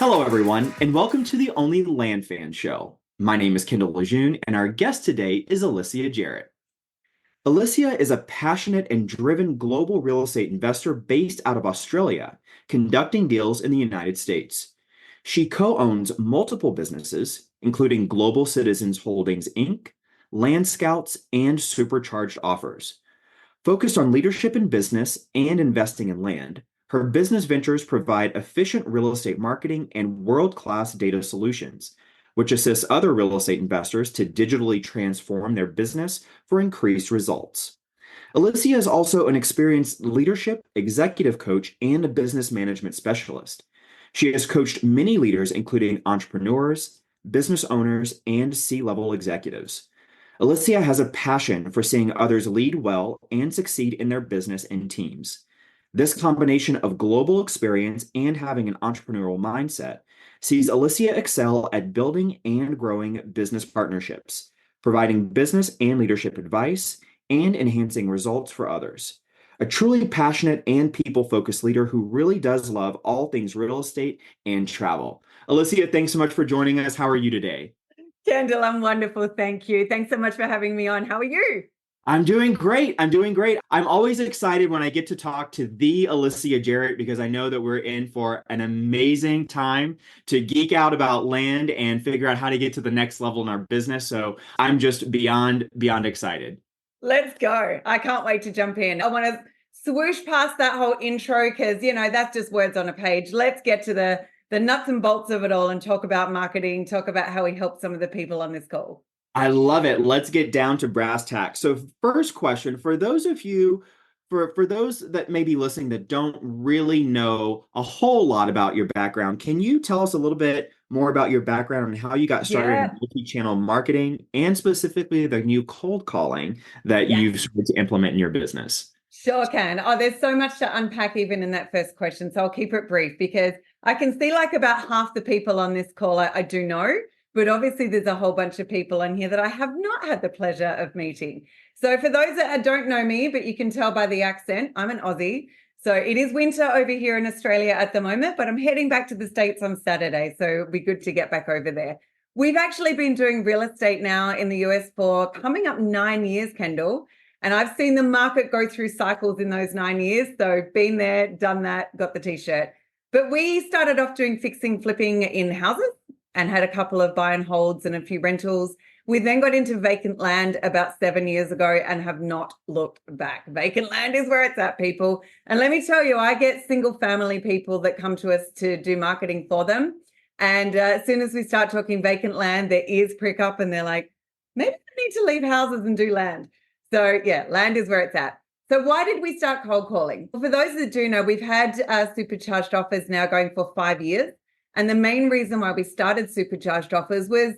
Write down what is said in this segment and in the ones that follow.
Hello, everyone, and welcome to the Only Land Fan Show. My name is Kendall Lejeune, and our guest today is Alicia Jarrett. Alicia is a passionate and driven global real estate investor based out of Australia, conducting deals in the United States. She co-owns multiple businesses, including Global Citizens Holdings, Inc., Landscouts, and Supercharged Offers. Focused on leadership in business and investing in land, her business ventures provide efficient real estate marketing and world-class data solutions, which assists other real estate investors to digitally transform their business for increased results. Alicia is also an experienced leadership, executive coach, and a business management specialist. She has coached many leaders, including entrepreneurs, business owners, and C-level executives. Alicia has a passion for seeing others lead well and succeed in their business and teams. This combination of global experience and having an entrepreneurial mindset sees Alicia excel at building and growing business partnerships, providing business and leadership advice, and enhancing results for others. A truly passionate and people-focused leader who really does love all things real estate and travel. Alicia, thanks so much for joining us. How are you today? Kendall, I'm wonderful. Thank you. Thanks so much for having me on. How are you? I'm doing great. I'm always excited when I get to talk to the Alicia Jarrett because I know that we're in for an amazing time to geek out about land and figure out how to get to the next level in our business. So I'm just beyond excited. Let's go. I can't wait to jump in. I want to swoosh past that whole intro because, that's just words on a page. Let's get to the nuts and bolts of it all and talk about marketing, talk about how we help some of the people on this call. I love it. Let's get down to brass tacks. So first question, for those of you, for those that may be listening that don't really know a whole lot about your background, can you tell us a little bit more about your background and how you got started in multi-channel marketing and specifically the new cold calling that you've started to implement in your business? Sure can. Oh, there's so much to unpack even in that first question. So I'll keep it brief because I can see like about half the people on this call I do know. But obviously, there's a whole bunch of people on here that I have not had the pleasure of meeting. So for those that don't know me, but you can tell by the accent, I'm an Aussie. So it is winter over here in Australia at the moment, but I'm heading back to the States on Saturday. So it'll be good to get back over there. We've actually been doing real estate now in the US for coming up 9 years, Kendall. And I've seen the market go through cycles in those 9 years. So been there, done that, got the t-shirt. But we started off doing fixing, flipping in houses and had a couple of buy and holds and a few rentals. We then got into vacant land about 7 years ago and have not looked back. Vacant land is where it's at, people. And let me tell you, I get single family people that come to us to do marketing for them. And as soon as we start talking vacant land, their ears prick up and they're like, maybe I need to leave houses and do land. So yeah, land is where it's at. So why did we start cold calling? Well, for those that do know, we've had supercharged offers now going for 5 years. And the main reason why we started Supercharged Offers was,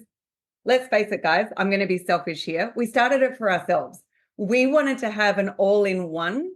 let's face it, guys, I'm going to be selfish here. We started it for ourselves. We wanted to have an all-in-one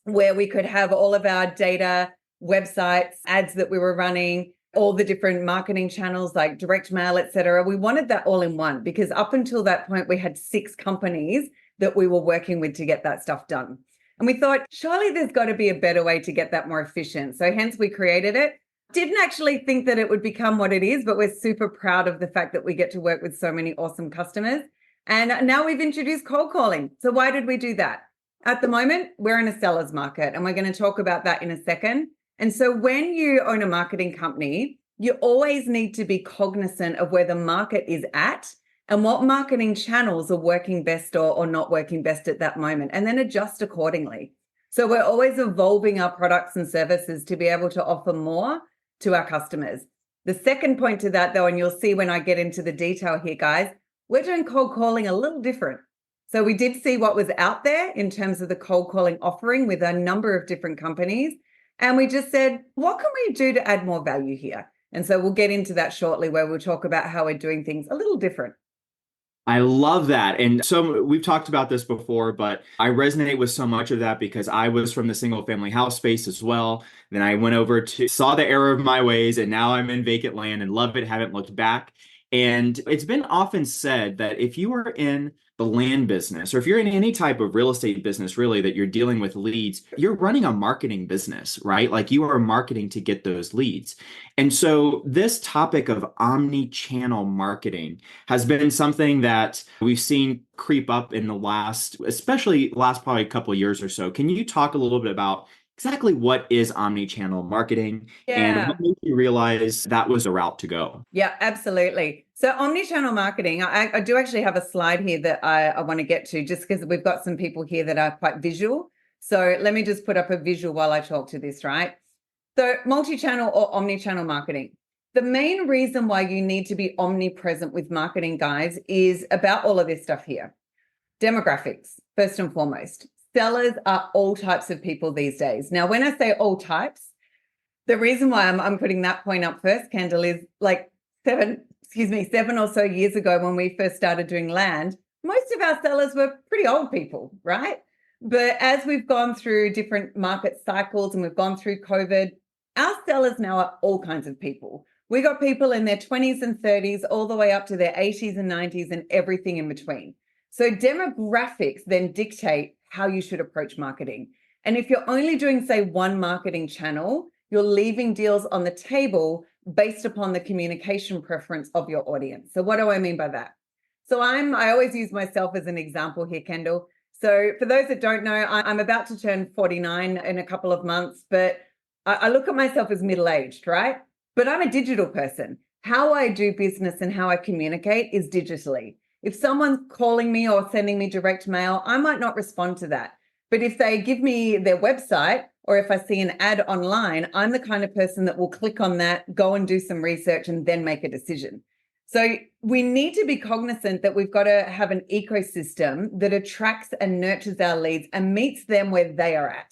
where we could have all of our data, websites, ads that we were running, all the different marketing channels like direct mail, etc. We wanted that all in one because up until that point, we had 6 companies that we were working with to get that stuff done. And we thought, surely there's got to be a better way to get that more efficient. So hence we created it. Didn't actually think that it would become what it is, but we're super proud of the fact that we get to work with so many awesome customers. And now we've introduced cold calling. So why did we do that? At the moment, we're in a seller's market, and we're going to talk about that in a second. And so when you own a marketing company, you always need to be cognizant of where the market is at and what marketing channels are working best or not working best at that moment, and then adjust accordingly. So we're always evolving our products and services to be able to offer more to our customers. The second point to that, though, and you'll see when I get into the detail here, guys, we're doing cold calling a little different. So we did see what was out there in terms of the cold calling offering with a number of different companies. And we just said, what can we do to add more value here? And so we'll get into that shortly where we'll talk about how we're doing things a little different. I love that. And so we've talked about this before, but I resonate with so much of that because I was from the single family house space as well. Then I went over to saw the error of my ways and now I'm in vacant land and love it, haven't looked back. And it's been often said that if you are in the land business, or if you're in any type of real estate business, really, that you're dealing with leads, you're running a marketing business, right? Like you are marketing to get those leads. And so this topic of omni-channel marketing has been something that we've seen creep up in the last, especially last probably a couple of years or so. Can you talk a little bit about exactly what is omni-channel marketing and Yeah. what made you realize that was the route to go? Yeah, absolutely. So omni-channel marketing, I do actually have a slide here that I want to get to just because we've got some people here that are quite visual. So let me just put up a visual while I talk to this, right? So multi-channel or omni-channel marketing. The main reason why you need to be omnipresent with marketing, guys, is about all of this stuff here. Demographics, first and foremost. Sellers are all types of people these days. Now, when I say all types, the reason why I'm putting that point up first, Kendall, is like 7 or so years ago when we first started doing land, most of our sellers were pretty old people, right? But as we've gone through different market cycles and we've gone through COVID, our sellers now are all kinds of people. We got people in their 20s and 30s, all the way up to their 80s and 90s and everything in between. So demographics then dictate how you should approach marketing. And if you're only doing, say, one marketing channel, you're leaving deals on the table based upon the communication preference of your audience. So what do I mean by that? So I always use myself as an example here, Kendall. So for those that don't know, I'm about to turn 49 in a couple of months, but I look at myself as middle-aged, right? But I'm a digital person. How I do business and how I communicate is digitally. If someone's calling me or sending me direct mail, I might not respond to that. But if they give me their website, or if I see an ad online, I'm the kind of person that will click on that, go and do some research, and then make a decision. So we need to be cognizant that we've got to have an ecosystem that attracts and nurtures our leads and meets them where they are at.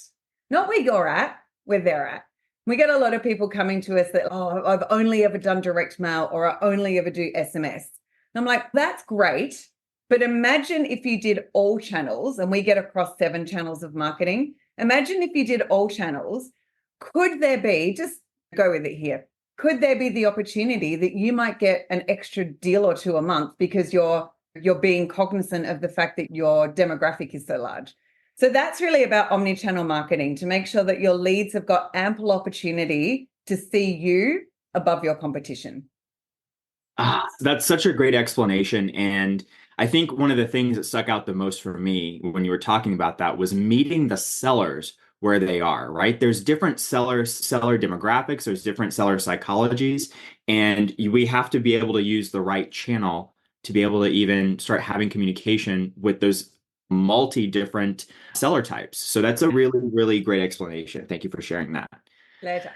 Not where you're at, where they're at. We get a lot of people coming to us that, oh, I've only ever done direct mail or I only ever do SMS. And I'm like, that's great. But imagine if you did all channels, and we get across 7 channels of marketing. Imagine if you did all channels, could there be, just go with it here, could there be the opportunity that you might get an extra deal or two a month because you're being cognizant of the fact that your demographic is so large? So that's really about omni-channel marketing, to make sure that your leads have got ample opportunity to see you above your competition. That's such a great explanation. And I think one of the things that stuck out the most for me when you were talking about that was meeting the sellers where they are, right? There's different seller demographics, there's different seller psychologies, and we have to be able to use the right channel to be able to even start having communication with those multi-different seller types. So that's a really, really great explanation. Thank you for sharing that. Pleasure.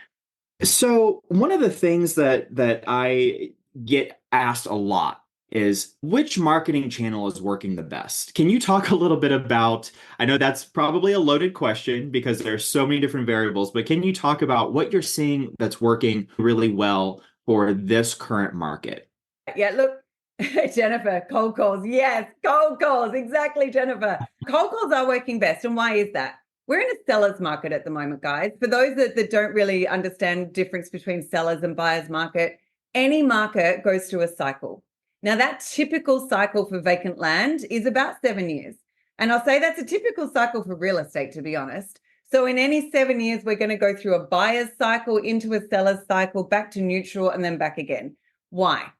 So one of the things that I get asked a lot is which marketing channel is working the best? Can you talk a little bit about, I know that's probably a loaded question because there's so many different variables, but can you talk about what you're seeing that's working really well for this current market? Yeah, look, Jennifer, cold calls. Yes, cold calls. Exactly, Jennifer. Cold calls are working best. And why is that? We're in a seller's market at the moment, guys. For those that don't really understand the difference between sellers and buyer's market, any market goes through a cycle. Now, that typical cycle for vacant land is about 7 years. And I'll say that's a typical cycle for real estate, to be honest. So in any 7 years, we're going to go through a buyer's cycle, into a seller's cycle, back to neutral, and then back again. Why?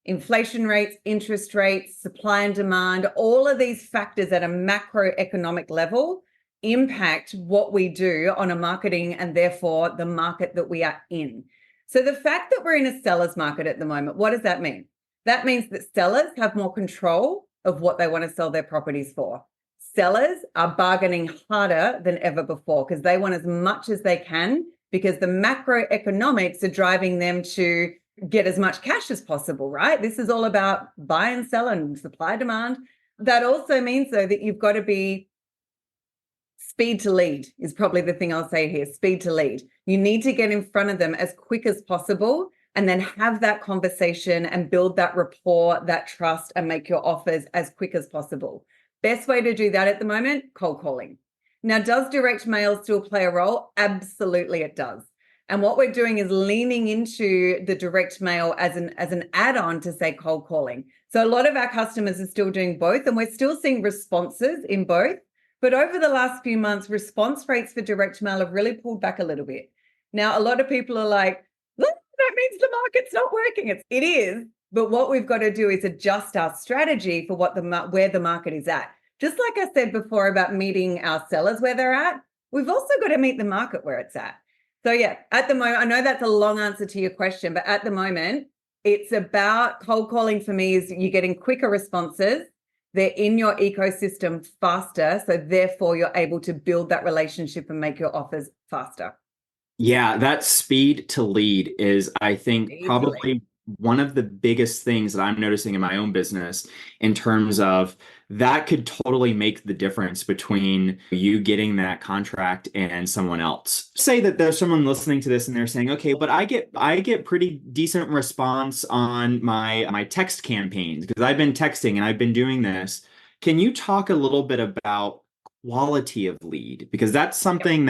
Inflation rates, interest rates, supply and demand, all of these factors at a macroeconomic level impact what we do on a marketing and therefore the market that we are in. So the fact that we're in a seller's market at the moment, what does that mean? That means that sellers have more control of what they want to sell their properties for. Sellers are bargaining harder than ever before because they want as much as they can, because the macroeconomics are driving them to get as much cash as possible, right? This is all about buy and sell and supply demand. That also means, though, that you've got to be speed to lead is probably the thing I'll say here, speed to lead. You need to get in front of them as quick as possible and then have that conversation and build that rapport, that trust, and make your offers as quick as possible. Best way to do that at the moment, cold calling. Now, does direct mail still play a role? Absolutely, it does. And what we're doing is leaning into the direct mail as an add-on to, say, cold calling. So a lot of our customers are still doing both, and we're still seeing responses in both. But over the last few months, response rates for direct mail have really pulled back a little bit. Now, a lot of people are like, "Look, that means the market's not working." It is, but what we've got to do is adjust our strategy for where the market is at. Just like I said before about meeting our sellers where they're at, we've also got to meet the market where it's at. So yeah, at the moment, I know that's a long answer to your question, but at the moment, it's about cold calling for me is you're getting quicker responses. They're in your ecosystem faster. So therefore, you're able to build that relationship and make your offers faster. Yeah, that speed to lead is, I think, Easily. probably one of the biggest things that I'm noticing in my own business in terms of that could totally make the difference between you getting that contract and someone else. Say that there's someone listening to this and they're saying, okay, but I get pretty decent response on my text campaigns because I've been texting and I've been doing this. Can you talk a little bit about quality of lead? Because that's something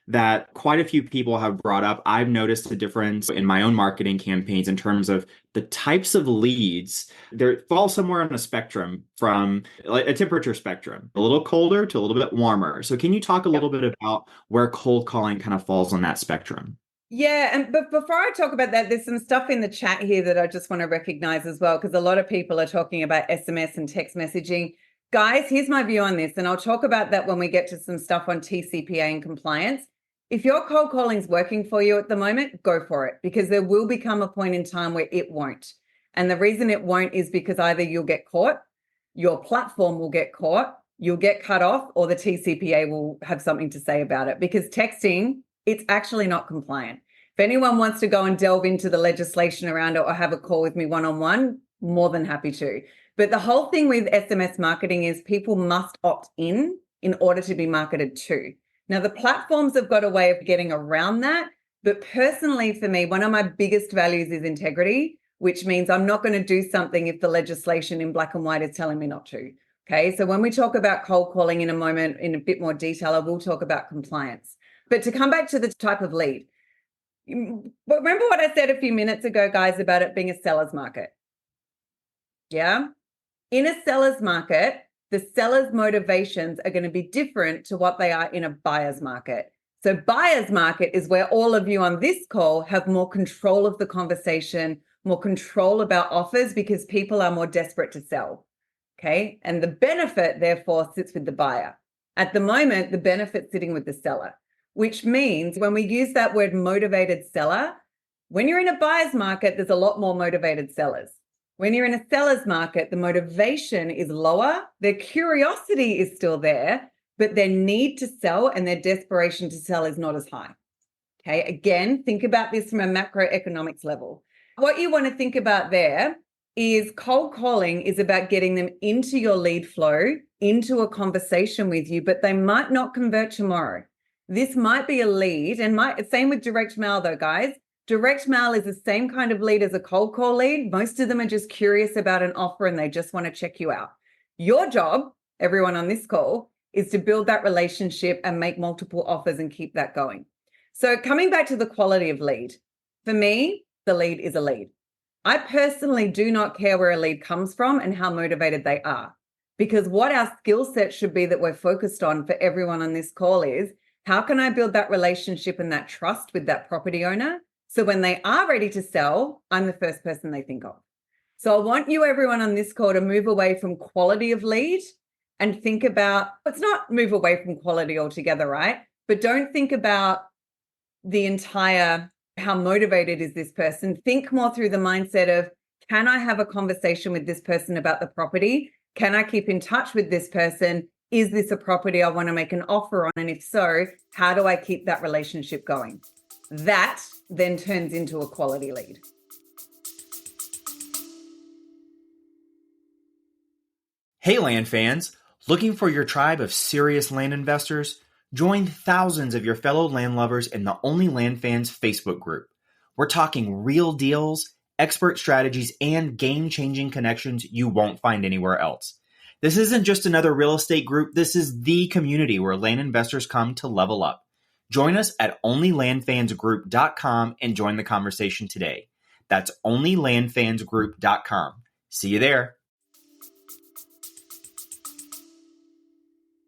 that quite a few people have brought up. I've noticed a difference in my own marketing campaigns in terms of the types of leads. They fall somewhere on a spectrum from like a temperature spectrum, a little colder to a little bit warmer. So can you talk a little bit about where cold calling kind of falls on that spectrum? Yeah, but before I talk about that, there's some stuff in the chat here that I just want to recognize as well, because a lot of people are talking about SMS and text messaging. Guys, here's my view on this, and I'll talk about that when we get to some stuff on TCPA and compliance. If your cold calling is working for you at the moment, go for it, because there will become a point in time where it won't. And the reason it won't is because either you'll get caught, your platform will get caught, you'll get cut off, or the TCPA will have something to say about it, because texting, it's actually not compliant. If anyone wants to go and delve into the legislation around it or have a call with me one-on-one, more than happy to. But the whole thing with SMS marketing is people must opt in order to be marketed to. Now, the platforms have got a way of getting around that. But personally, for me, one of my biggest values is integrity, which means I'm not going to do something if the legislation in black and white is telling me not to. Okay, so when we talk about cold calling in a moment in a bit more detail, I will talk about compliance. But to come back to the type of lead, remember what I said a few minutes ago, guys, about it being a seller's market? Yeah. In a seller's market, the seller's motivations are going to be different to what they are in a buyer's market. So buyer's market is where all of you on this call have more control of the conversation, more control about offers because people are more desperate to sell. Okay. And the benefit, therefore, sits with the buyer. At the moment, the benefit's sitting with the seller, which means when we use that word motivated seller, when you're in a buyer's market, there's a lot more motivated sellers. When you're in a seller's market, the motivation is lower. Their curiosity is still there, but their need to sell and their desperation to sell is not as high. Okay. Again, think about this from a macroeconomics level. What you want to think about there is cold calling is about getting them into your lead flow, into a conversation with you, but they might not convert tomorrow. This might be a lead, and same with direct mail though, guys. Direct mail is the same kind of lead as a cold call lead. Most of them are just curious about an offer and they just want to check you out. Your job, everyone on this call, is to build that relationship and make multiple offers and keep that going. So coming back to the quality of lead, for me, the lead is a lead. I personally do not care where a lead comes from and how motivated they are, because what our skill set should be that we're focused on for everyone on this call is, how can I build that relationship and that trust with that property owner? So when they are ready to sell, I'm the first person they think of. So I want you, everyone on this call, to move away from quality of lead and think about, let's not move away from quality altogether, right? But don't think about the entire, how motivated is this person? Think more through the mindset of, can I have a conversation with this person about the property? Can I keep in touch with this person? Is this a property I want to make an offer on? And if so, how do I keep that relationship going? That then turns into a quality lead. Hey, land fans, looking for your tribe of serious land investors? Join thousands of your fellow land lovers in the Only Land Fans Facebook group. We're talking real deals, expert strategies, and game-changing connections you won't find anywhere else. This isn't just another real estate group. This is the community where land investors come to level up. Join us at onlylandfansgroup.com and join the conversation today. That's onlylandfansgroup.com. See you there.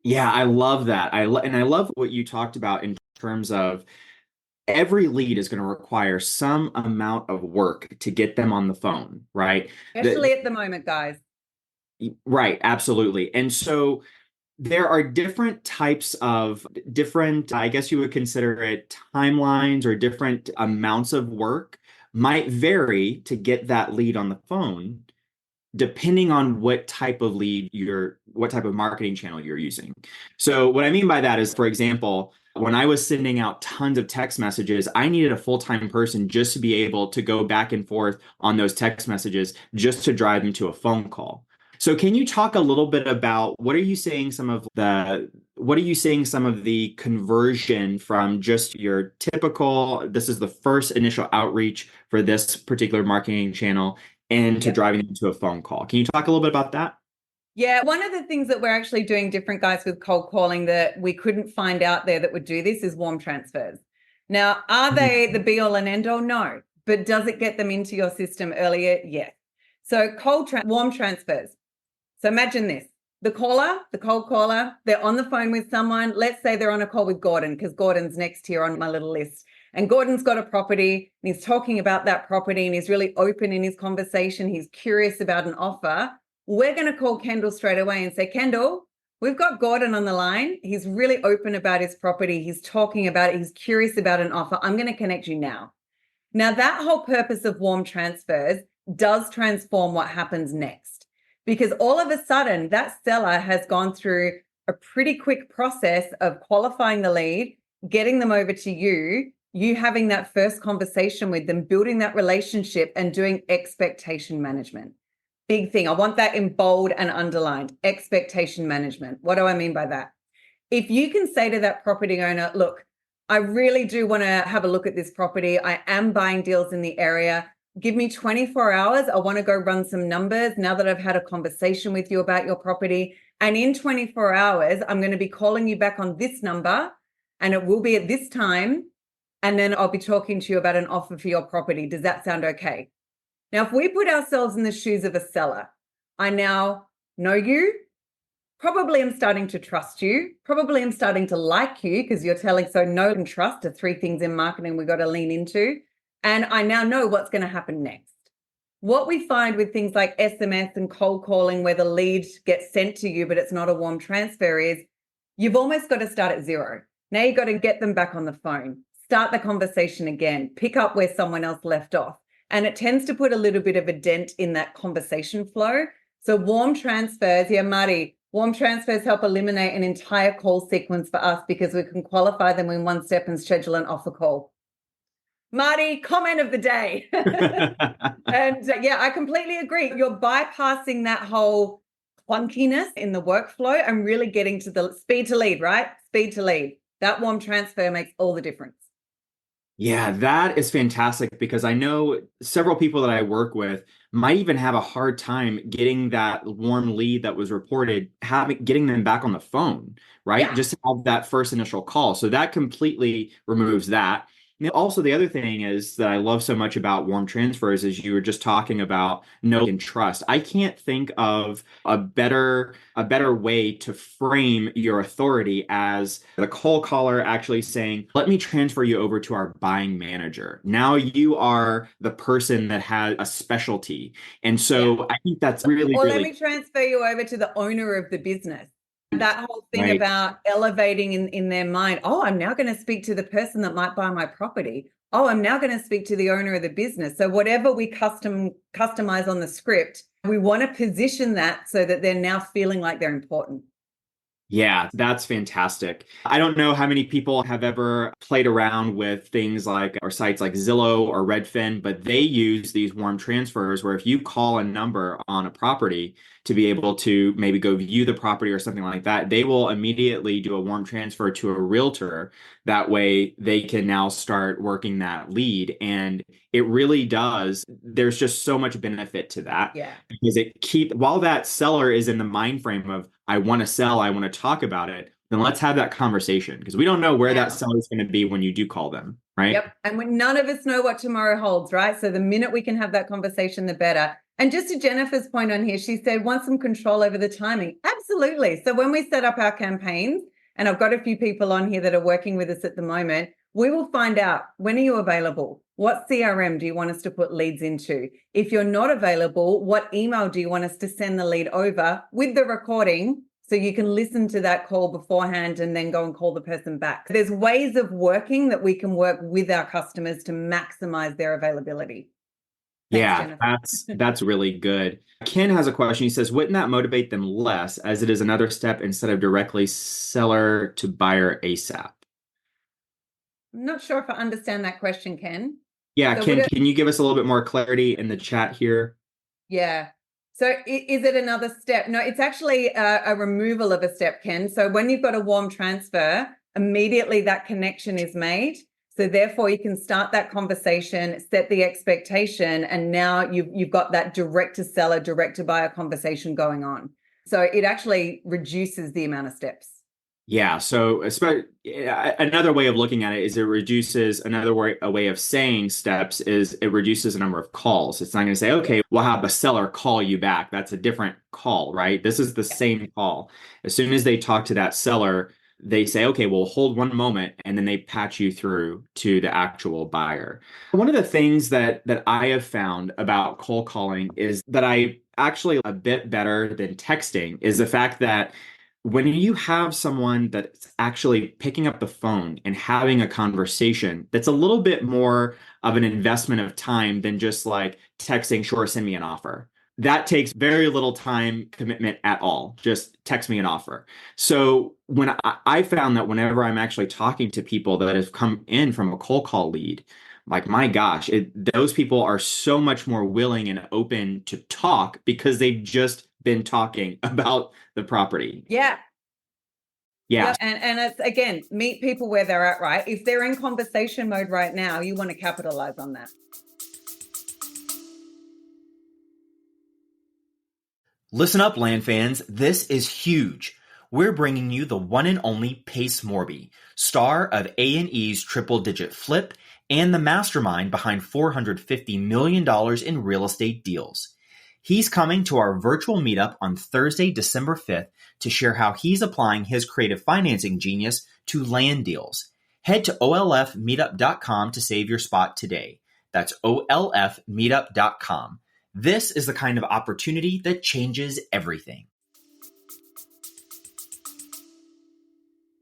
Yeah, I love that. And I love what you talked about in terms of every lead is going to require some amount of work to get them on the phone, right? Especially at the moment, guys. Right, absolutely. And so there are different types of different, I guess you would consider it timelines or different amounts of work might vary to get that lead on the phone, depending on what type of what type of marketing channel you're using. So what I mean by that is, for example, when I was sending out tons of text messages, I needed a full-time person just to be able to go back and forth on those text messages just to drive them to a phone call. So can you talk a little bit about what are you seeing some of the conversion from just your typical, this is the first initial outreach for this particular marketing channel, and to driving them to a phone call? Can you talk a little bit about that? Yeah, one of the things that we're actually doing different, guys, with cold calling that we couldn't find out there that would do this is warm transfers. Now, are they the be all and end all? No. But does it get them into your system earlier? Yes. So warm transfers. So imagine this. The cold caller, they're on the phone with someone. Let's say they're on a call with Gordon, because Gordon's next here on my little list. And Gordon's got a property and he's talking about that property and he's really open in his conversation. He's curious about an offer. We're going to call Kendall straight away and say, Kendall, we've got Gordon on the line. He's really open about his property. He's talking about it. He's curious about an offer. I'm going to connect you now. Now, that whole purpose of warm transfers does transform what happens next, because all of a sudden that seller has gone through a pretty quick process of qualifying the lead, getting them over to you having that first conversation with them, building that relationship and doing expectation management. Big thing. I want that in bold and underlined. Expectation management. What do I mean by that? If you can say to that property owner, look, I really do want to have a look at this property. I am buying deals in the area. Give me 24 hours. I want to go run some numbers now that I've had a conversation with you about your property. And in 24 hours, I'm going to be calling you back on this number and it will be at this time. And then I'll be talking to you about an offer for your property. Does that sound okay? Now, if we put ourselves in the shoes of a seller, I now know you, probably am starting to trust you, probably am starting to like you because you're telling, so know and trust are three things in marketing we've got to lean into. And I now know what's going to happen next. What we find with things like SMS and cold calling where the lead gets sent to you, but it's not a warm transfer, is you've almost got to start at zero. Now you've got to get them back on the phone, start the conversation again, pick up where someone else left off. And it tends to put a little bit of a dent in that conversation flow. So warm transfers, yeah, Marty, warm transfers help eliminate an entire call sequence for us because we can qualify them in one step and schedule an offer call. Marty, comment of the day. And yeah, I completely agree. You're bypassing that whole clunkiness in the workflow and really getting to the speed to lead, right? Speed to lead. That warm transfer makes all the difference. Yeah, that is fantastic because I know several people that I work with might even have a hard time getting that warm lead that was reported, getting them back on the phone, right? Yeah. Just to have that first initial call. So that completely removes that. And also, the other thing is that I love so much about warm transfers is you were just talking about know and trust. I can't think of a better way to frame your authority as the cold caller actually saying, let me transfer you over to our buying manager. Now you are the person that has a specialty. And so I think that's really, or really. let me transfer you over to the owner of the business. That whole thing Right. about elevating in their mind, oh, I'm now going to speak to the person that might buy my property. Oh, I'm now going to speak to the owner of the business. So whatever we customize on the script, we want to position that so that they're now feeling like they're important. Yeah, that's fantastic. I don't know how many people have ever played around with things like or sites like Zillow or Redfin, but they use these warm transfers where if you call a number on a property to be able to maybe go view the property or something like that, they will immediately do a warm transfer to a realtor. That way they can now start working that lead. And it really does. There's just so much benefit to that. Yeah. Because while that seller is in the mind frame of, I want to sell, I want to talk about it, then let's have that conversation because we don't know where Now. that seller is going to be when you do call them, right? Yep. And none of us know what tomorrow holds, right? So the minute we can have that conversation, the better. And just to Jennifer's point on here, she said, want some control over the timing. Absolutely. So when we set up our campaigns, and I've got a few people on here that are working with us at the moment, we will find out, when are you available? What CRM do you want us to put leads into? If you're not available, what email do you want us to send the lead over with the recording so you can listen to that call beforehand and then go and call the person back? There's ways of working that we can work with our customers to maximize their availability. Thanks, Yeah, Jennifer. that's really good. Ken has a question. He says, wouldn't that motivate them less as it is another step instead of directly seller to buyer ASAP? I'm not sure if I understand that question, Ken. Yeah, So Ken, can you give us a little bit more clarity in the chat here? Yeah. So is it another step? No, it's actually a removal of a step, Ken. So when you've got a warm transfer, immediately that connection is made. So therefore you can start that conversation, set the expectation, and now you've got that direct to seller, direct to buyer conversation going on. So it actually reduces the amount of steps. Yeah, so another way of looking at it is it reduces a way of saying steps is it reduces the number of calls. It's not going to say, okay, we'll have the seller call you back. That's a different call, right? This is the same call. As soon as they talk to that seller, they say, okay, well, hold one moment, and then they patch you through to the actual buyer. One of the things that I have found about cold calling is that I actually a bit better than texting is the fact that when you have someone that's actually picking up the phone and having a conversation, that's a little bit more of an investment of time than just like texting, sure, send me an offer. That takes very little time commitment at all. Just text me an offer. So when I found that whenever I'm actually talking to people that have come in from a cold call lead, like my gosh, those people are so much more willing and open to talk because they've just been talking about the property. Yeah. Yeah. Yep. And it's, again, meet people where they're at, right? If they're in conversation mode right now, you want to capitalize on that. Listen up, land fans. This is huge. We're bringing you the one and only Pace Morby, star of A&E's Triple Digit Flip and the mastermind behind $450 million in real estate deals. He's coming to our virtual meetup on Thursday, December 5th to share how he's applying his creative financing genius to land deals. Head to olfmeetup.com to save your spot today. That's olfmeetup.com. This is the kind of opportunity that changes everything.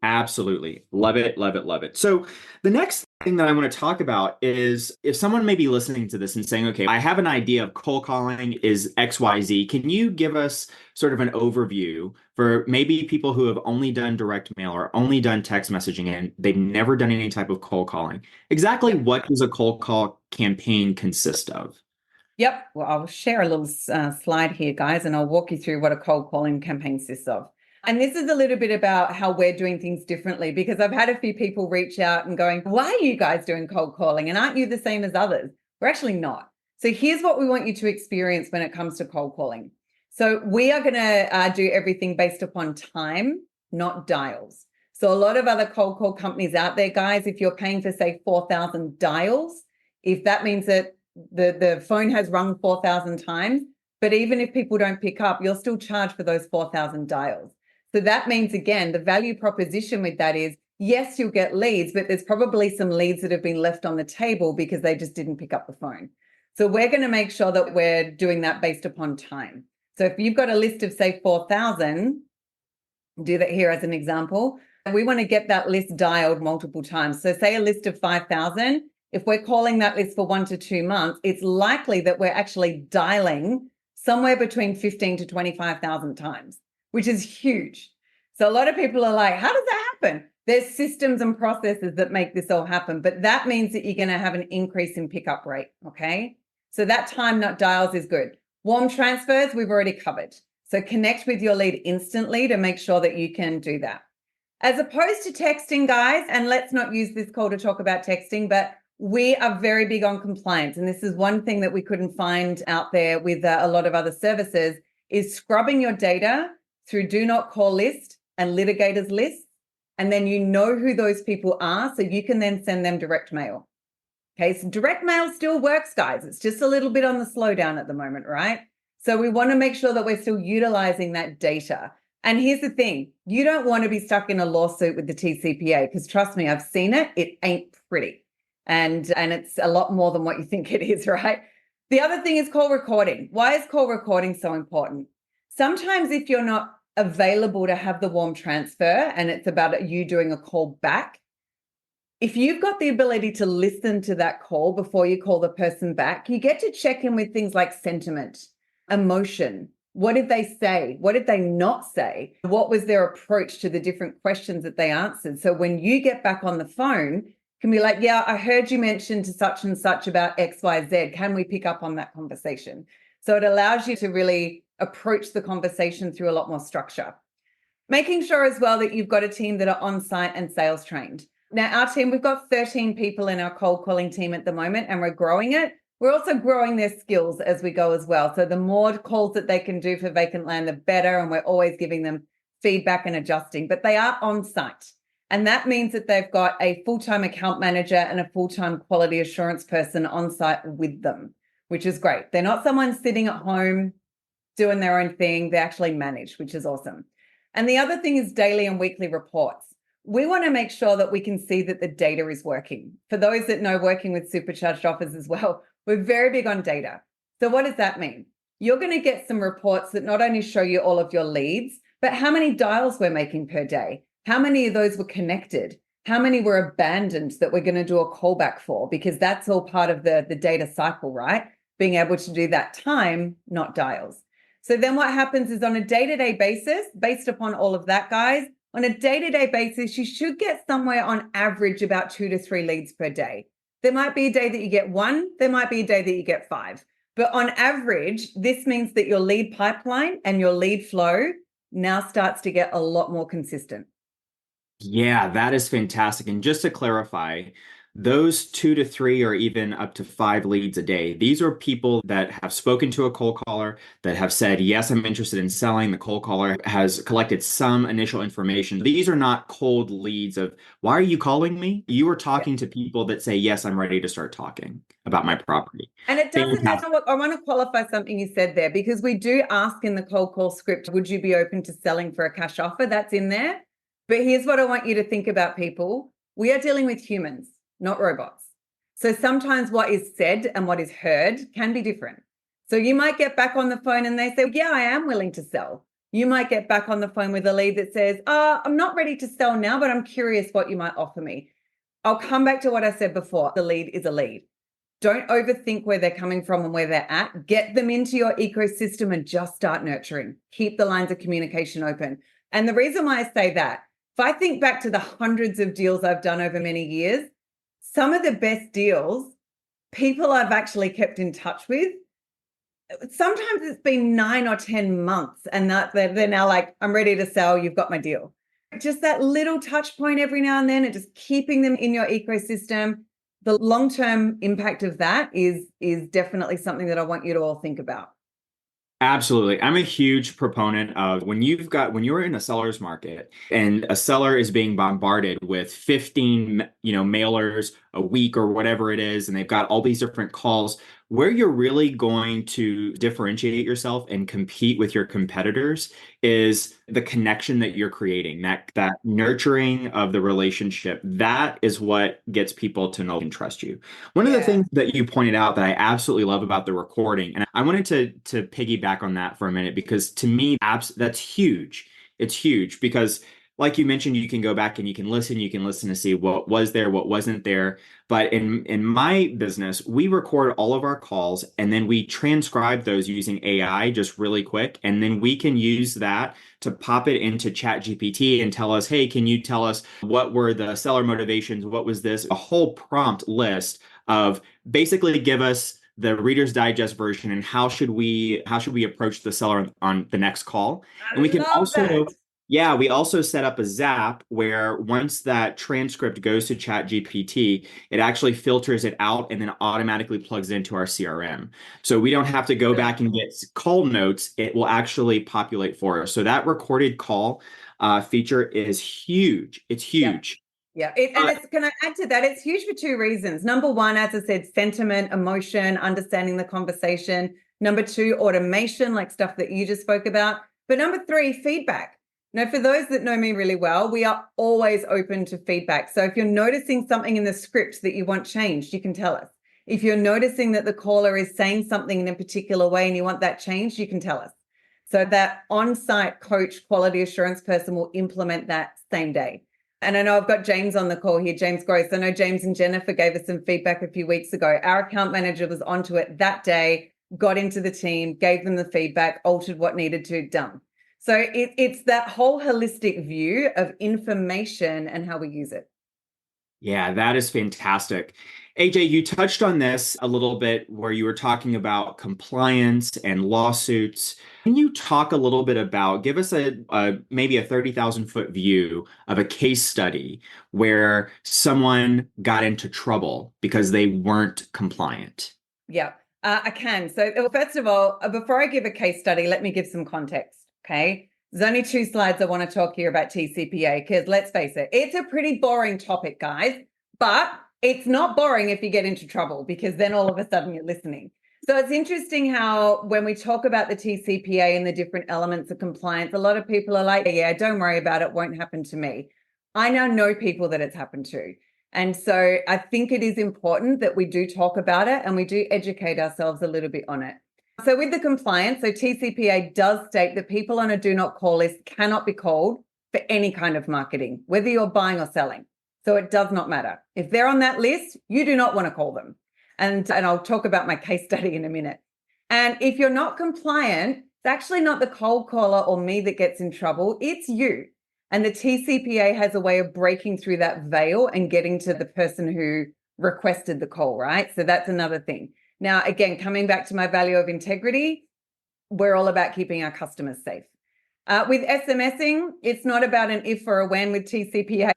Absolutely. Love it, love it, love it. So the next thing that I want to talk about is if someone may be listening to this and saying, okay, I have an idea of cold calling is XYZ. Can you give us sort of an overview for maybe people who have only done direct mail or only done text messaging and they've never done any type of cold calling? Exactly what does a cold call campaign consist of? Yep. Well, I'll share a little slide here, guys, and I'll walk you through what a cold calling campaign consists of. And this is a little bit about how we're doing things differently, because I've had a few people reach out and going, why are you guys doing cold calling? And aren't you the same as others? We're actually not. So here's what we want you to experience when it comes to cold calling. So we are going to do everything based upon time, not dials. So a lot of other cold call companies out there, guys, if you're paying for, say, 4,000 dials, if that means that the phone has rung 4,000 times, but even if people don't pick up, you'll still charge for those 4,000 dials. So that means, again, the value proposition with that is, yes, you'll get leads, but there's probably some leads that have been left on the table because they just didn't pick up the phone. So we're going to make sure that we're doing that based upon time. So if you've got a list of, say, 4,000, do that here as an example, and we want to get that list dialed multiple times. So say a list of 5,000, if we're calling that list for 1 to 2 months, it's likely that we're actually dialing somewhere between 15 to 25,000 times, which is huge. So a lot of people are like, how does that happen? There's systems and processes that make this all happen, but that means that you're going to have an increase in pickup rate, okay? So that time, not dials, is good. Warm transfers, we've already covered. So connect with your lead instantly to make sure that you can do that. As opposed to texting, guys, and let's not use this call to talk about texting, but we are very big on compliance. And this is one thing that we couldn't find out there with a lot of other services, is scrubbing your data through do not call list and litigators lists And then you know who those people are, so you can then send them direct mail. Okay, so direct mail still works, guys. It's just a little bit on the slowdown at the moment, right? So we want to make sure that we're still utilizing that data. And here's the thing, you don't want to be stuck in a lawsuit with the TCPA, because trust me, I've seen it. It ain't pretty. And it's a lot more than what you think it is, right? The other thing is call recording. Why is call recording so important? Sometimes if you're not available to have the warm transfer and it's about you doing a call back, if you've got the ability to listen to that call before you call the person back, you get to check in with things like sentiment, emotion. What did they say? What did they not say? What was their approach to the different questions that they answered? So when you get back on the phone, you can be like, yeah, I heard you mention to such and such about XYZ. Can we pick up on that conversation? So it allows you to really approach the conversation through a lot more structure. Making sure as well that you've got a team that are on site and sales trained. Now, our team, we've got 13 people in our cold calling team at the moment, and we're growing it. We're also growing their skills as we go as well. So the more calls that they can do for vacant land, the better. And we're always giving them feedback and adjusting, but they are on site. And that means that they've got a full-time account manager and a full-time quality assurance person on site with them, which is great. They're not someone sitting at home doing their own thing. They actually manage, which is awesome. And the other thing is daily and weekly reports. We want to make sure that we can see that the data is working. For those that know, working with supercharged offers as well, we're very big on data. So what does that mean? You're going to get some reports that not only show you all of your leads, but how many dials we're making per day. How many of those were connected? How many were abandoned that we're going to do a callback for? Because that's all part of the data cycle, right? Being able to do that time, not dials. So then what happens is on a day-to-day basis, based upon all of that, guys, on a day-to-day basis, you should get somewhere on average about 2 to 3 leads per day. There might be a day that you get 1, there might be a day that you get 5. But on average, this means that your lead pipeline and your lead flow now starts to get a lot more consistent. Yeah, that is fantastic. And just to clarify, those 2 to 3 or even up to 5 leads a day, these are people that have spoken to a cold caller, that have said, yes, I'm interested in selling. The cold caller has collected some initial information. These are not cold leads of, why are you calling me? You are talking to people that say, yes, I'm ready to start talking about my property. And it doesn't matter. I want to qualify something you said there, because we do ask in the cold call script, would you be open to selling for a cash offer? That's in there. But here's what I want you to think about, people. We are dealing with humans, not robots. So sometimes what is said and what is heard can be different. So you might get back on the phone and they say, yeah, I am willing to sell. You might get back on the phone with a lead that says, I'm not ready to sell now, but I'm curious what you might offer me. I'll come back to what I said before. The lead is a lead. Don't overthink where they're coming from and where they're at. Get them into your ecosystem and just start nurturing. Keep the lines of communication open. And the reason why I say that, if I think back to the hundreds of deals I've done over many years, some of the best deals, people I've actually kept in touch with, sometimes it's been 9 or 10 months and that they're now like, I'm ready to sell, you've got my deal. Just that little touch point every now and then and just keeping them in your ecosystem. The long-term impact of that is definitely something that I want you to all think about. Absolutely. I'm a huge proponent of when you're in a seller's market and a seller is being bombarded with 15, mailers a week or whatever it is, and they've got all these different calls, where you're really going to differentiate yourself and compete with your competitors is the connection that you're creating, that nurturing of the relationship. That is what gets people to know and trust you. One of the things that you pointed out that I absolutely love about the recording, and I wanted to piggyback on that for a minute, because to me, that's huge. It's huge because, like you mentioned, you can go back and you can listen to see what was there, what wasn't there. But in my business, we record all of our calls and then we transcribe those using AI just really quick. And then we can use that to pop it into ChatGPT and tell us, hey, can you tell us what were the seller motivations? What was this? A whole prompt list of basically give us the Reader's Digest version and how should we approach the seller on the next call. And we can also we also set up a Zap where once that transcript goes to ChatGPT, it actually filters it out and then automatically plugs it into our CRM. So we don't have to go back and get call notes. It will actually populate for us. So that recorded call, feature is huge. It's huge. Yeah. Can I add to that? It's huge for two reasons. Number one, as I said, sentiment, emotion, understanding the conversation. Number two, automation, like stuff that you just spoke about. But number three, feedback. Now, for those that know me really well, we are always open to feedback. So if you're noticing something in the script that you want changed, you can tell us. If you're noticing that the caller is saying something in a particular way and you want that changed, you can tell us. So that on-site coach, quality assurance person will implement that same day. And I know I've got James on the call here, James Gross. I know James and Jennifer gave us some feedback a few weeks ago. Our account manager was onto it that day, got into the team, gave them the feedback, altered what needed to be done. So it's that whole holistic view of information and how we use it. Yeah, that is fantastic. AJ, you touched on this a little bit where you were talking about compliance and lawsuits. Can you talk a little bit about, give us maybe a 30,000-foot view of a case study where someone got into trouble because they weren't compliant? Yeah, I can. So first of all, before I give a case study, let me give some context, okay? There's only 2 slides I want to talk here about TCPA because let's face it, it's a pretty boring topic, guys, but it's not boring if you get into trouble because then all of a sudden you're listening. So it's interesting how when we talk about the TCPA and the different elements of compliance, a lot of people are like, yeah, don't worry about it, won't happen to me. I now know people that it's happened to. And so I think it is important that we do talk about it and we do educate ourselves a little bit on it. So with the compliance, so TCPA does state that people on a do not call list cannot be called for any kind of marketing, whether you're buying or selling. So it does not matter. If they're on that list, you do not want to call them. And I'll talk about my case study in a minute. And if you're not compliant, it's actually not the cold caller or me that gets in trouble, it's you. And the TCPA has a way of breaking through that veil and getting to the person who requested the call, right? So that's another thing. Now, again, coming back to my value of integrity, we're all about keeping our customers safe. With SMSing, it's not about an if or a when with TCPA.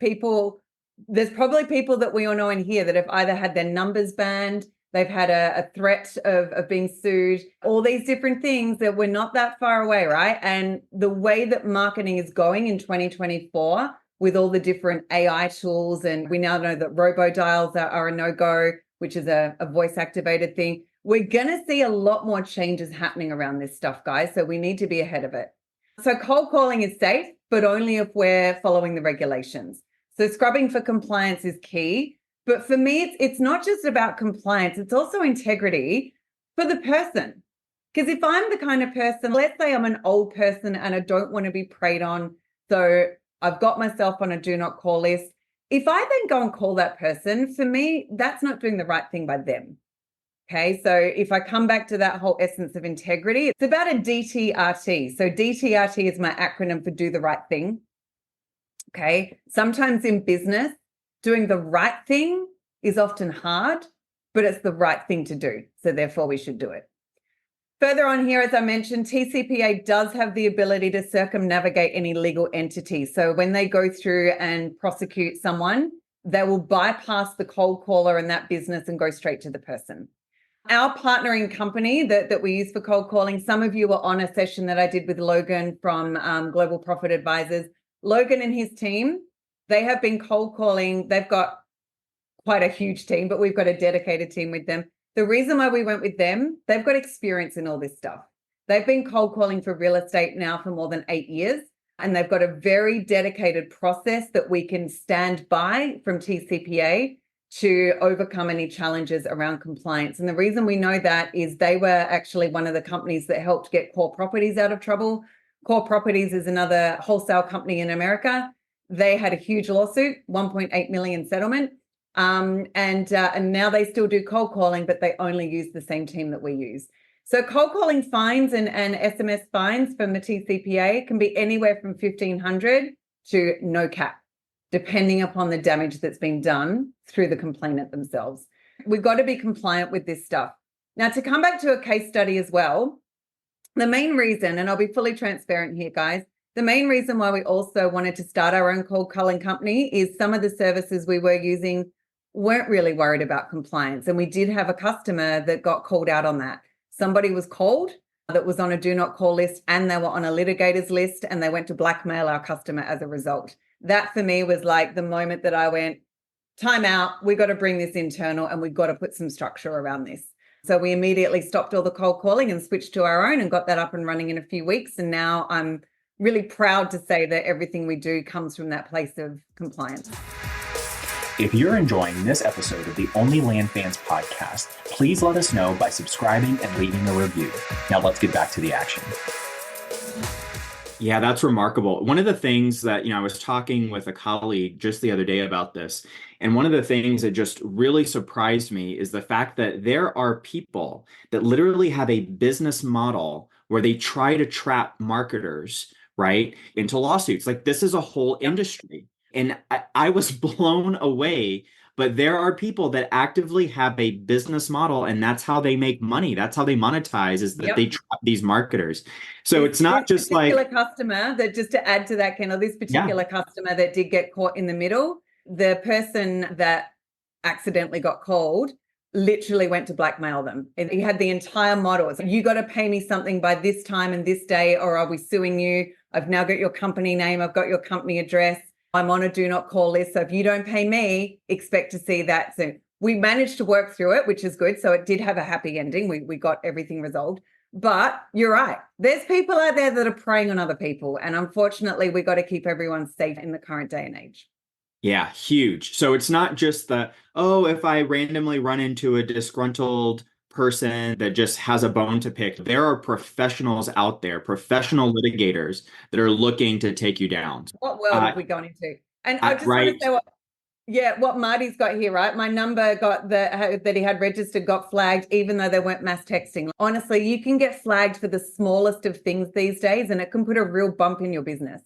There's probably people that we all know in here that have either had their numbers banned, they've had a threat of being sued, all these different things that we're not that far away, right? And the way that marketing is going in 2024 with all the different AI tools, and we now know that robo-dials are a no-go, which is a voice-activated thing. We're going to see a lot more changes happening around this stuff, guys, so we need to be ahead of it. So cold calling is safe, but only if we're following the regulations. So scrubbing for compliance is key. But for me, it's not just about compliance, it's also integrity for the person. Because if I'm the kind of person, let's say I'm an old person and I don't want to be preyed on, so I've got myself on a do not call list. If I then go and call that person, for me, that's not doing the right thing by them. Okay, so if I come back to that whole essence of integrity, it's about a DTRT. So DTRT is my acronym for do the right thing. Okay, sometimes in business, doing the right thing is often hard, but it's the right thing to do. So therefore we should do it. Further on here, as I mentioned, TCPA does have the ability to circumnavigate any legal entity. So when they go through and prosecute someone, they will bypass the cold caller in that business and go straight to the person. Our partnering company that we use for cold calling, some of you were on a session that I did with Logan from Global Profit Advisors. Logan and his team, they have been cold calling. They've got quite a huge team, but we've got a dedicated team with them. The reason why we went with them, they've got experience in all this stuff. They've been cold calling for real estate now for more than 8 years, and they've got a very dedicated process that we can stand by from TCPA to overcome any challenges around compliance. And the reason we know that is they were actually one of the companies that helped get Core Properties out of trouble. Core Properties is another wholesale company in America. They had a huge lawsuit, 1.8 million settlement. And now they still do cold calling, but they only use the same team that we use. So cold calling fines and SMS fines from the TCPA can be anywhere from $1,500 to no cap, depending upon the damage that's been done through the complainant themselves. We've got to be compliant with this stuff. Now, to come back to a case study as well, the main reason, and I'll be fully transparent here, guys, the main reason why we also wanted to start our own cold calling company is some of the services we were using weren't really worried about compliance. And we did have a customer that got called out on that. Somebody was called that was on a do not call list, and they were on a litigators list, and they went to blackmail our customer as a result. That for me was like the moment that I went, time out, we got to bring this internal and we've got to put some structure around this. So we immediately stopped all the cold calling and switched to our own and got that up and running in a few weeks. And now I'm really proud to say that everything we do comes from that place of compliance. If you're enjoying this episode of the Only Land Fans podcast, please let us know by subscribing and leaving a review. Now let's get back to the action. Yeah, that's remarkable. One of the things that, I was talking with a colleague just the other day about this, and one of the things that just really surprised me is the fact that there are people that literally have a business model where they try to trap marketers, right, into lawsuits. Like, this is a whole industry. And I was blown away. But there are people that actively have a business model, and that's how they make money. That's how they monetize, is that they trap these marketers. So it's not just like this particular customer that, just to add to that, Kendall, this particular customer that did get caught in the middle, the person that accidentally got called literally went to blackmail them. And he had the entire model. So you got to pay me something by this time and this day, or I'll be suing you. I've now got your company name. I've got your company address. I'm on a do not call list. So if you don't pay me, expect to see that soon. We managed to work through it, which is good. So it did have a happy ending. We got everything resolved. But you're right. There's people out there that are preying on other people. And unfortunately, we got to keep everyone safe in the current day and age. Yeah, huge. So it's not just if I randomly run into a disgruntled person that just has a bone to pick. There are professionals out there, professional litigators that are looking to take you down. What world have we gone into? And I just want to say what Marty's got here, right? My number that he had registered got flagged, even though they weren't mass texting. Honestly, you can get flagged for the smallest of things these days, and it can put a real bump in your business.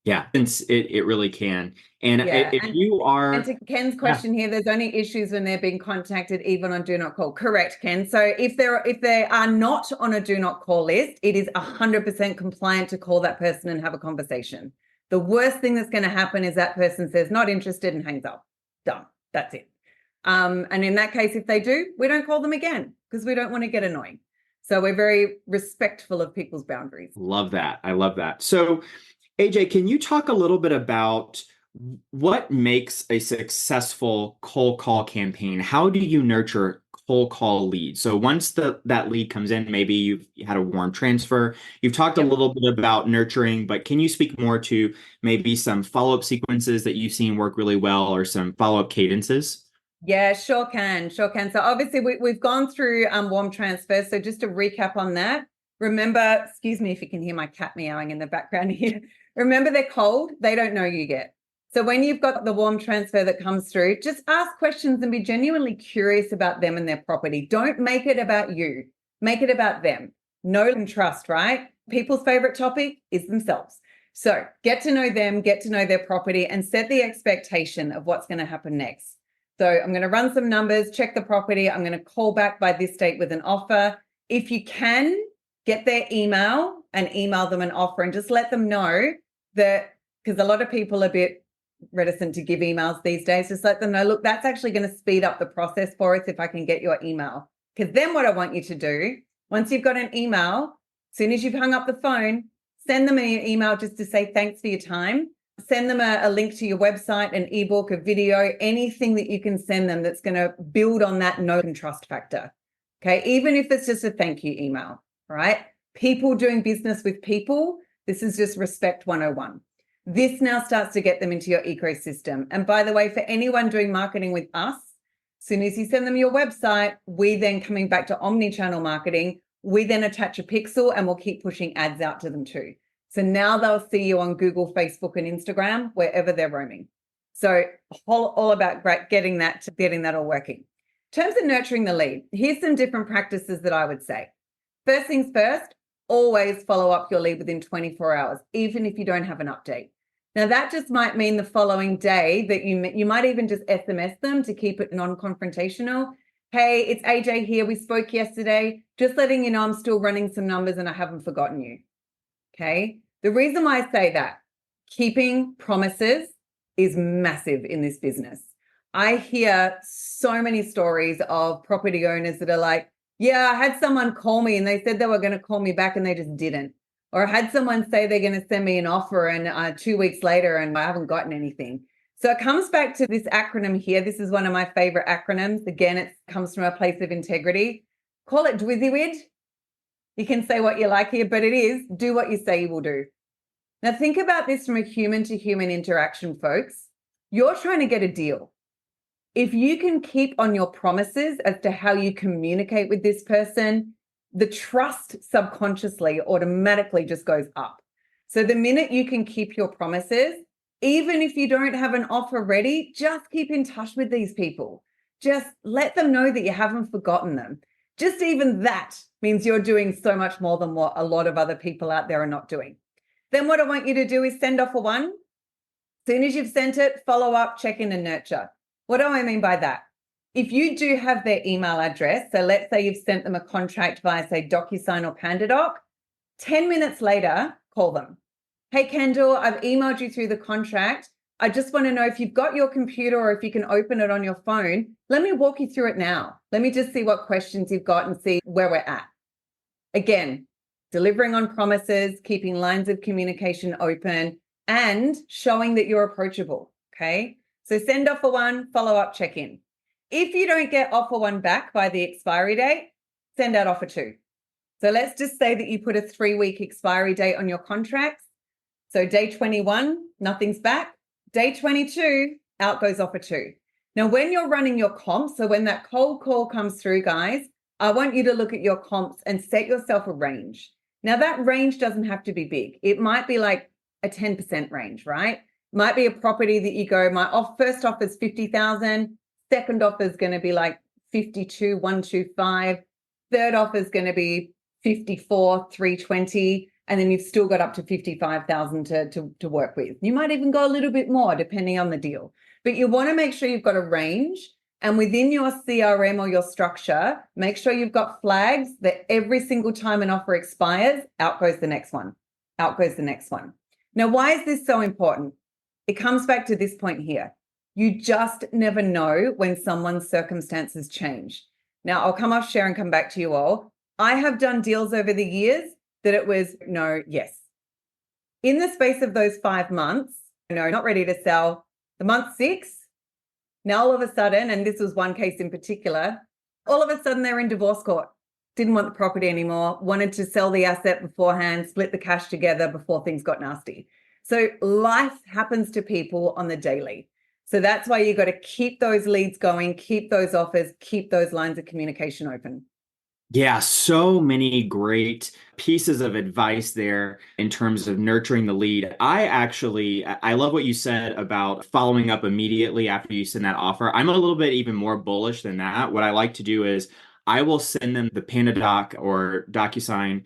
Yeah, it really can. And and to Ken's question here, there's only issues when they're being contacted even on do not call. Correct, Ken. So if they are not on a do not call list, it is 100% compliant to call that person and have a conversation. The worst thing that's going to happen is that person says not interested and hangs up. Done. That's it. And in that case, if they do, we don't call them again because we don't want to get annoying. So we're very respectful of people's boundaries. Love that. I love that. So AJ, can you talk a little bit about what makes a successful cold call campaign? How do you nurture cold call leads? So once that lead comes in, maybe you've had a warm transfer. You've talked a little bit about nurturing, but can you speak more to maybe some follow-up sequences that you've seen work really well, or some follow-up cadences? Yeah, sure can. So obviously we've gone through warm transfer. So just to recap on that, remember, excuse me if you can hear my cat meowing in the background here. Remember, they're cold. They don't know you yet. So when you've got the warm transfer that comes through, just ask questions and be genuinely curious about them and their property. Don't make it about you. Make it about them. Know and trust, right? People's favorite topic is themselves. So get to know them, get to know their property, and set the expectation of what's going to happen next. So I'm going to run some numbers, check the property. I'm going to call back by this date with an offer. If you can, get their email and email them an offer, and just let them know that, because a lot of people are a bit reticent to give emails these days, just let them know, look, that's actually going to speed up the process for us if I can get your email. Because then what I want you to do, once you've got an email, as soon as you've hung up the phone, send them an email just to say thanks for your time. Send them a link to your website, an ebook, a video, anything that you can send them that's going to build on that know and trust factor. Okay, even if it's just a thank you email, right? People doing business with people, this is just respect 101. This now starts to get them into your ecosystem. And by the way, for anyone doing marketing with us, as soon as you send them your website, we then, coming back to omni-channel marketing, we then attach a pixel and we'll keep pushing ads out to them too. So now they'll see you on Google, Facebook, and Instagram, wherever they're roaming. So all about getting that all working. In terms of nurturing the lead, here's some different practices that I would say. First things first, always follow up your lead within 24 hours, even if you don't have an update. Now, that just might mean the following day that you might even just SMS them to keep it non-confrontational. Hey, it's AJ here. We spoke yesterday. Just letting you know I'm still running some numbers and I haven't forgotten you. Okay. The reason why I say that, keeping promises is massive in this business. I hear so many stories of property owners that are like, Yeah, I had someone call me and they said they were going to call me back and they just didn't. Or I had someone say they're going to send me an offer and 2 weeks later and I haven't gotten anything. So it comes back to this acronym here. This is one of my favorite acronyms. Again, it comes from a place of integrity. Call it DWIZZYWID. You can say what you like here, but it is do what you say you will do. Now think about this from a human to human interaction, folks. You're trying to get a deal. If you can keep on your promises as to how you communicate with this person, the trust subconsciously automatically just goes up. So the minute you can keep your promises, even if you don't have an offer ready, just keep in touch with these people. Just let them know that you haven't forgotten them. Just even that means you're doing so much more than what a lot of other people out there are not doing. Then what I want you to do is send offer one. As soon as you've sent it, follow up, check in and nurture. What do I mean by that? If you do have their email address, so let's say you've sent them a contract via, say, DocuSign or PandaDoc, 10 minutes later, call them. Hey, Kendall, I've emailed you through the contract. I just want to know if you've got your computer or if you can open it on your phone. Let me walk you through it now. Let me just see what questions you've got and see where we're at. Again, delivering on promises, keeping lines of communication open, and showing that you're approachable, okay? So send offer one, follow up, check in. If you don't get offer one back by the expiry date, send out offer two. So let's just say that you put a 3-week expiry date on your contracts. So day 21, nothing's back. Day 22, out goes offer two. Now, when you're running your comps, so when that cold call comes through, guys, I want you to look at your comps and set yourself a range. Now, that range doesn't have to be big. It might be like a 10% range, right? Might be a property that you go, my first offer is 50,000. Second offer is going to be like 52, 125. Third offer is going to be 54, 320. And then you've still got up to 55,000 to work with. You might even go a little bit more depending on the deal. But you want to make sure you've got a range. And within your CRM or your structure, make sure you've got flags that every single time an offer expires, out goes the next one. Out goes the next one. Now, why is this so important? It comes back to this point here. You just never know when someone's circumstances change. Now, I'll come off share and come back to you all. I have done deals over the years that it was no, yes. In the space of those 5 months, no, not ready to sell. The month 6, now all of a sudden, and this was one case in particular, all of a sudden they're in divorce court. Didn't want the property anymore, wanted to sell the asset beforehand, split the cash together before things got nasty. So life happens to people on the daily. So that's why you got to keep those leads going, keep those offers, keep those lines of communication open. Yeah, so many great pieces of advice there in terms of nurturing the lead. I love what you said about following up immediately after you send that offer. I'm a little bit even more bullish than that. What I like to do is I will send them the PandaDoc or DocuSign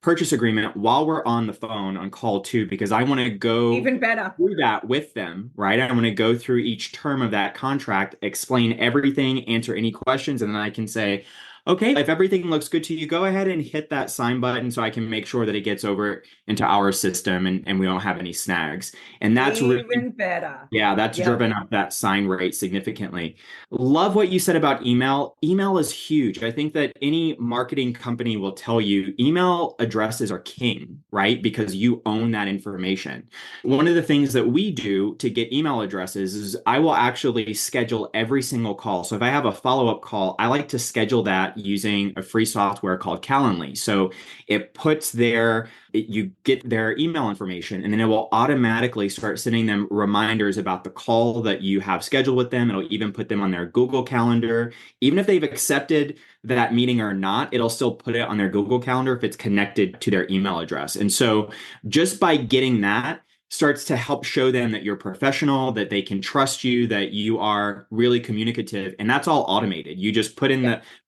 purchase agreement while we're on the phone on call too, because I want to go even better through that with them, right? I want to go through each term of that contract, explain everything, answer any questions, and then I can say, okay, if everything looks good to you, go ahead and hit that sign button so I can make sure that it gets over into our system and we don't have any snags. And that's even really better. Yeah, that's driven up that sign rate significantly. Love what you said about email. Email is huge. I think that any marketing company will tell you email addresses are king, right? Because you own that information. One of the things that we do to get email addresses is I will actually schedule every single call. So if I have a follow-up call, I like to schedule that using a free software called Calendly. So it puts you get their email information, and then it will automatically start sending them reminders about the call that you have scheduled with them. It'll even put them on their Google Calendar. Even if they've accepted that meeting or not, it'll still put it on their Google Calendar if it's connected to their email address. And so just by getting that, starts to help show them that you're professional, that they can trust you, that you are really communicative, and that's all automated. You just put in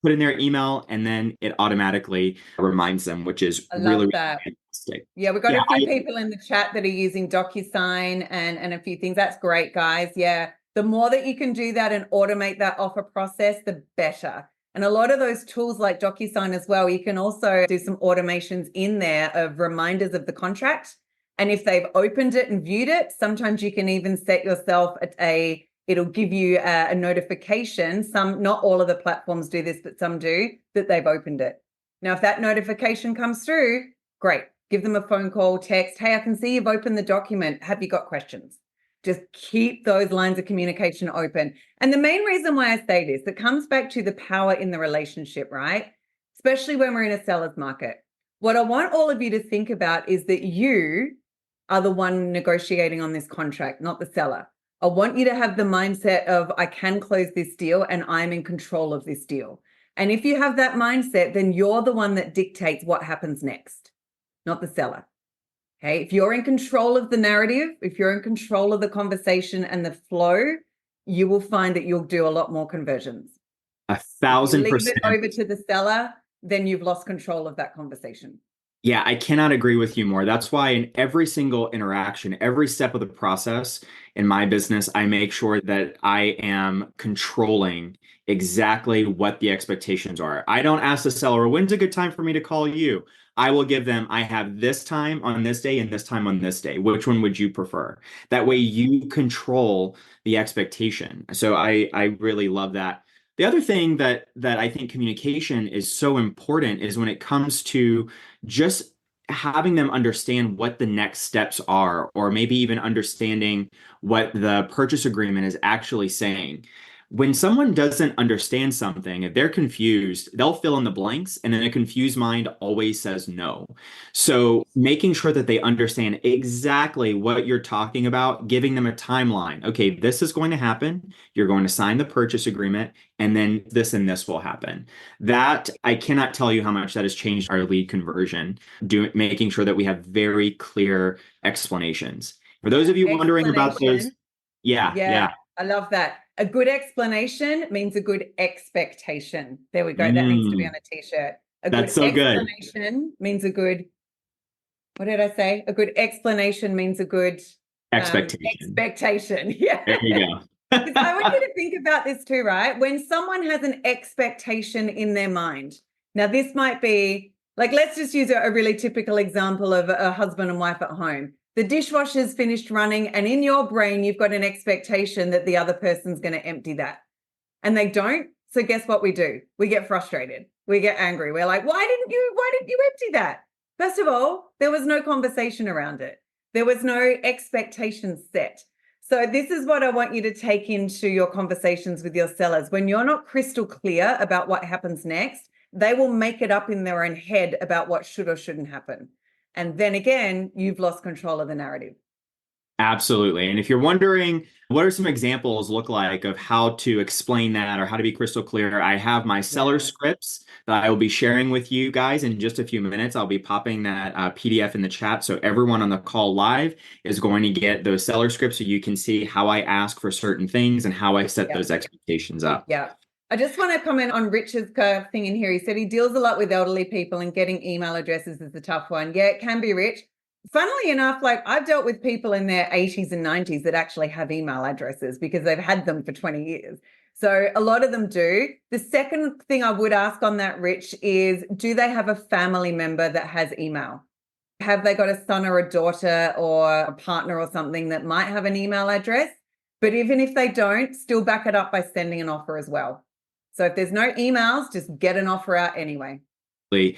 their email, and then it automatically reminds them, which is really fantastic. Yeah, we've got a few people in the chat that are using DocuSign and a few things. That's great, guys. Yeah, the more that you can do that and automate that offer process, the better. And a lot of those tools like DocuSign as well, you can also do some automations in there of reminders of the contract. And if they've opened it and viewed it, sometimes you can even set yourself a It'll give you a notification. Not all of the platforms do this, but some do, that they've opened it. Now, if that notification comes through, great. Give them a phone call, text. Hey, I can see you've opened the document. Have you got questions? Just keep those lines of communication open. And the main reason why I say this, it comes back to the power in the relationship, right? Especially when we're in a seller's market. What I want all of you to think about is that you are the one negotiating on this contract, not the seller. I want you to have the mindset of, I can close this deal and I'm in control of this deal. And if you have that mindset, then you're the one that dictates what happens next, not the seller. Okay. If you're in control of the narrative, if you're in control of the conversation and the flow, you will find that you'll do a lot more conversions. 1,000%. Leave it over to the seller, then you've lost control of that conversation. Yeah, I cannot agree with you more. That's why in every single interaction, every step of the process in my business, I make sure that I am controlling exactly what the expectations are. I don't ask the seller, when's a good time for me to call you? I will give them, I have this time on this day and this time on this day. Which one would you prefer? That way you control the expectation. So I really love that. The other thing that I think communication is so important is when it comes to just having them understand what the next steps are, or maybe even understanding what the purchase agreement is actually saying. When someone doesn't understand something, if they're confused, they'll fill in the blanks, and then a confused mind always says no. So making sure that they understand exactly what you're talking about, giving them a timeline. Okay, this is going to happen. You're going to sign the purchase agreement, and then this and this will happen. That, I cannot tell you how much that has changed our lead conversion, making sure that we have very clear explanations. For those of you wondering about those, yeah. I love that. A good explanation means a good expectation. There we go. That needs to be on a t-shirt. That's so good. Explanation means a good, what did I say? A good explanation means a good expectation. Yeah. There you go. I want you to think about this too, right? When someone has an expectation in their mind, now this might be like, let's just use a really typical example of a husband and wife at home. The dishwasher's finished running, and in your brain, you've got an expectation that the other person's going to empty that. And they don't. So guess what we do? We get frustrated. We get angry. We're like, why didn't you empty that? First of all, there was no conversation around it. There was no expectation set. So this is what I want you to take into your conversations with your sellers. When you're not crystal clear about what happens next, they will make it up in their own head about what should or shouldn't happen. And then again, you've lost control of the narrative. Absolutely. And if you're wondering, what are some examples look like of how to explain that or how to be crystal clear, I have my seller scripts that I will be sharing with you guys in just a few minutes. I'll be popping that PDF in the chat. So everyone on the call live is going to get those seller scripts so you can see how I ask for certain things and how I set those expectations up. Yeah. I just want to comment on Richard's thing in here. He said he deals a lot with elderly people and getting email addresses is a tough one. Yeah, it can be, Rich. Funnily enough, like I've dealt with people in their 80s and 90s that actually have email addresses because they've had them for 20 years. So a lot of them do. The second thing I would ask on that, Rich, is do they have a family member that has email? Have they got a son or a daughter or a partner or something that might have an email address? But even if they don't, still back it up by sending an offer as well. So if there's no emails, just get an offer out anyway. When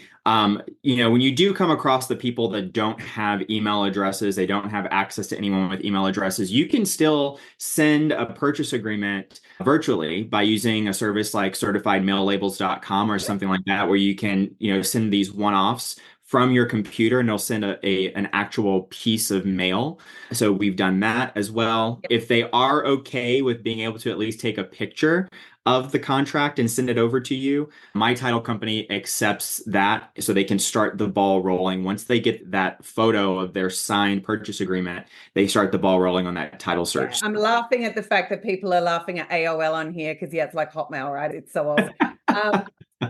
you do come across the people that don't have email addresses, they don't have access to anyone with email addresses, you can still send a purchase agreement virtually by using a service like certifiedmaillabels.com or something like that, where you can, send these one-offs from your computer and they'll send an actual piece of mail. So we've done that as well. Yep. If they are okay with being able to at least take a picture of the contract and send it over to you, my title company accepts that so they can start the ball rolling. Once they get that photo of their signed purchase agreement, they start the ball rolling on that title search. Yeah, I'm laughing at the fact that people are laughing at AOL on here because, it's like Hotmail, right? It's so old.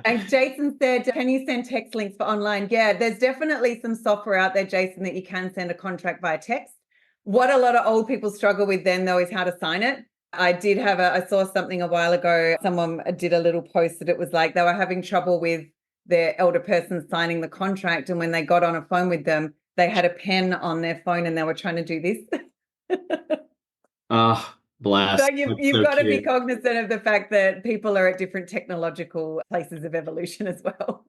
And Jason said, can you send text links for online? Yeah, there's definitely some software out there, Jason, that you can send a contract via text. What a lot of old people struggle with then, though, is how to sign it. I saw something a while ago. Someone did a little post that it was like they were having trouble with their elder person signing the contract. And when they got on a phone with them, they had a pen on their phone and they were trying to do this. Bless. So That's you've so got to be cute. cognizant of the fact that people are at different technological places of evolution as well.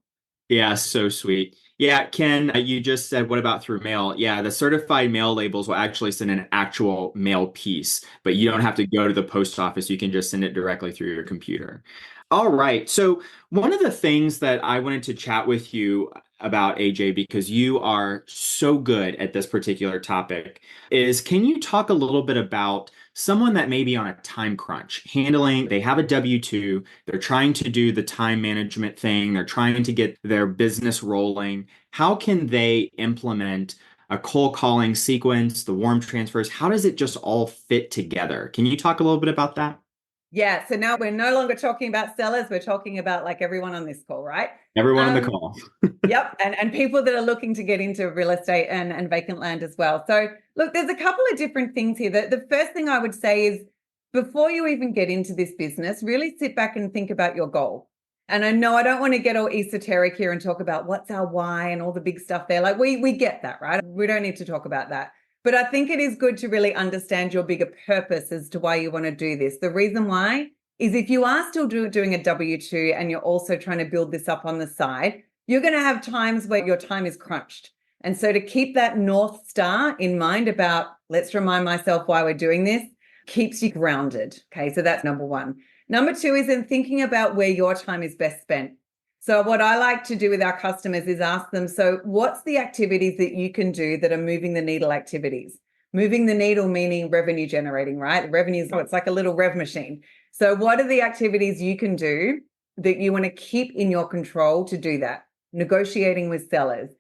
Yeah, so sweet. Yeah, Ken, you just said, what about through mail? Yeah, the certified mail labels will actually send an actual mail piece, but you don't have to go to the post office. You can just send it directly through your computer. All right. So, one of the things that I wanted to chat with you about, AJ, because you are so good at this particular topic, is can you talk a little bit about someone that may be on a time crunch, they have a W-2, they're trying to do the time management thing. They're trying to get their business rolling. How can they implement a cold calling sequence, the warm transfers? How does it just all fit together? Can you talk a little bit about that? Yeah. So now we're no longer talking about sellers. We're talking about like everyone on this call, right? Everyone on the Um, call. Yep. And people that are looking to get into real estate and vacant land as well. So look, there's a couple of different things here. The first thing I would say is before you even get into this business, really sit back and think about your goal. And I know I don't want to get all esoteric here and talk about what's our why and all the big stuff there. Like we get that, right? We don't need to talk about that. But I think it is good to really understand your bigger purpose as to why you want to do this. The reason why is if you are still doing a W-2 and you're also trying to build this up on the side, you're going to have times where your time is crunched. And so to keep that North Star in mind about, let's remind myself why we're doing this, keeps you grounded. Okay, so that's number one. Number two is in thinking about where your time is best spent. So what I like to do with our customers is ask them, so what's the activities that you can do that are moving the needle activities? Moving the needle meaning revenue generating, right? Revenue, it's like a little rev machine. So what are the activities you can do that you want to keep in your control to do that? Negotiating with sellers,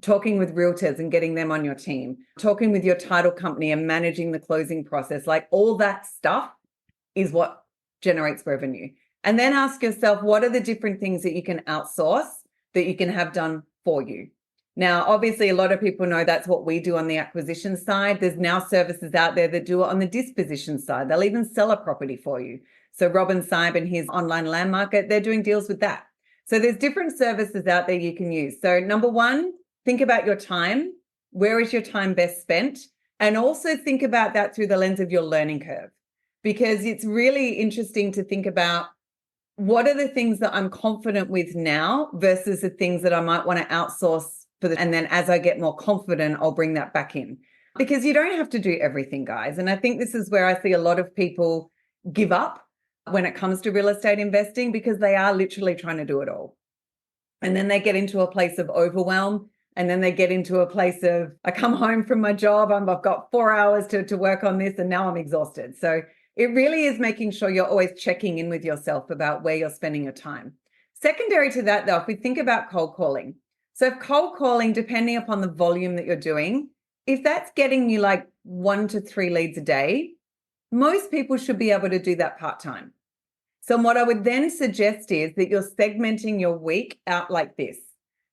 talking with realtors and getting them on your team, talking with your title company and managing the closing process, like all that stuff is what generates revenue. And then ask yourself, what are the different things that you can outsource that you can have done for you? Now, obviously, a lot of people know that's what we do on the acquisition side. There's now services out there that do it on the disposition side. They'll even sell a property for you. So Robin Sybe and his online land market, they're doing deals with that. So there's different services out there you can use. So number one, think about your time. Where is your time best spent? And also think about that through the lens of your learning curve, because it's really interesting to think about what are the things that I'm confident with now versus the things that I might want to outsource and then as I get more confident, I'll bring that back in. Because you don't have to do everything, guys. And I think this is where I see a lot of people give up when it comes to real estate investing because they are literally trying to do it all. And then they get into a place of overwhelm. And then they get into a place of, I come home from my job, I've got 4 hours to work on this, and now I'm exhausted. So it really is making sure you're always checking in with yourself about where you're spending your time. Secondary to that, though, if we think about cold calling. So if cold calling, depending upon the volume that you're doing, if that's getting you like 1 to 3 leads a day, most people should be able to do that part-time. So what I would then suggest is that you're segmenting your week out like this.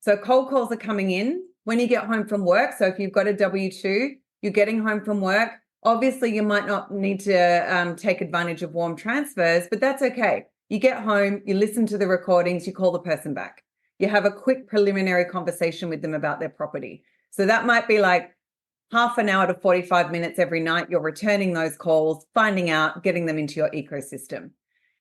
So cold calls are coming in when you get home from work. So if you've got a W-2, you're getting home from work. Obviously, you might not need to take advantage of warm transfers, but that's okay. You get home, you listen to the recordings, you call the person back. You have a quick preliminary conversation with them about their property. So that might be like half an hour to 45 minutes every night. You're returning those calls, finding out, getting them into your ecosystem.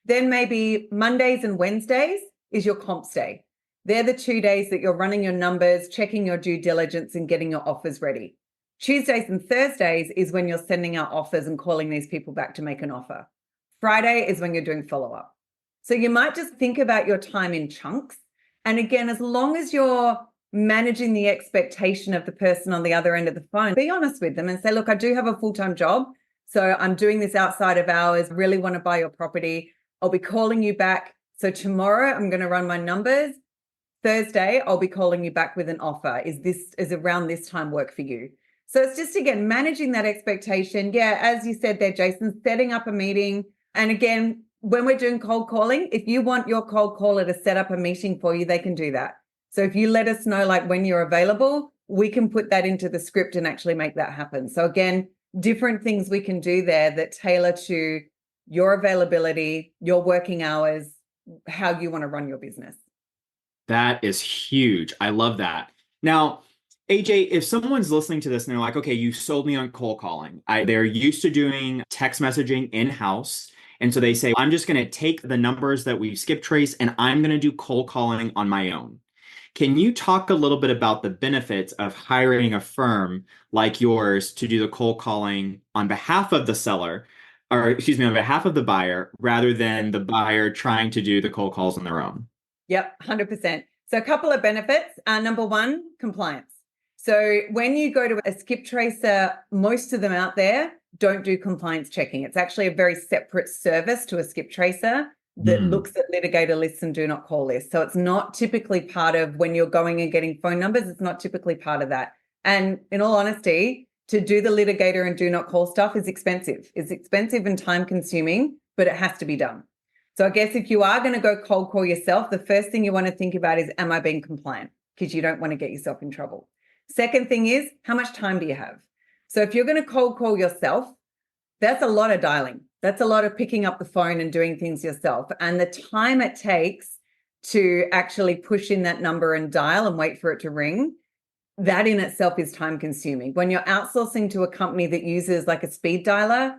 Then maybe Mondays and Wednesdays is your comps day. They're the 2 days that you're running your numbers, checking your due diligence and getting your offers ready. Tuesdays and Thursdays is when you're sending out offers and calling these people back to make an offer. Friday is when you're doing follow-up. So you might just think about your time in chunks. And again, as long as you're managing the expectation of the person on the other end of the phone, be honest with them and say, look, I do have a full-time job. So I'm doing this outside of hours, really want to buy your property. I'll be calling you back. So tomorrow I'm going to run my numbers. Thursday, I'll be calling you back with an offer. Is around this time work for you? So it's just, again, managing that expectation. Yeah, as you said there, Jason, setting up a meeting. And again, when we're doing cold calling, if you want your cold caller to set up a meeting for you, they can do that. So if you let us know like when you're available, we can put that into the script and actually make that happen. So again, different things we can do there that tailor to your availability, your working hours, how you want to run your business. That is huge. I love that. Now, AJ, if someone's listening to this and they're like, okay, you sold me on cold calling. They're used to doing text messaging in-house. And so they say, I'm just going to take the numbers that we skip trace and I'm going to do cold calling on my own. Can you talk a little bit about the benefits of hiring a firm like yours to do the cold calling on behalf of the seller, or excuse me, on behalf of the buyer, rather than the buyer trying to do the cold calls on their own? Yep, 100%. So a couple of benefits. Number one, compliance. So when you go to a skip tracer, most of them out there don't do compliance checking. It's actually a very separate service to a skip tracer that looks at litigator lists and do not call lists. So it's not typically part of when you're going and getting phone numbers. It's not typically part of that. And in all honesty, to do the litigator and do not call stuff is expensive. It's expensive and time consuming, but it has to be done. So I guess if you are going to go cold call yourself, the first thing you want to think about is, am I being compliant? Because you don't want to get yourself in trouble. Second thing is, how much time do you have? So if you're going to cold call yourself, that's a lot of dialing. That's a lot of picking up the phone and doing things yourself. And the time it takes to actually push in that number and dial and wait for it to ring, that in itself is time consuming. When you're outsourcing to a company that uses like a speed dialer,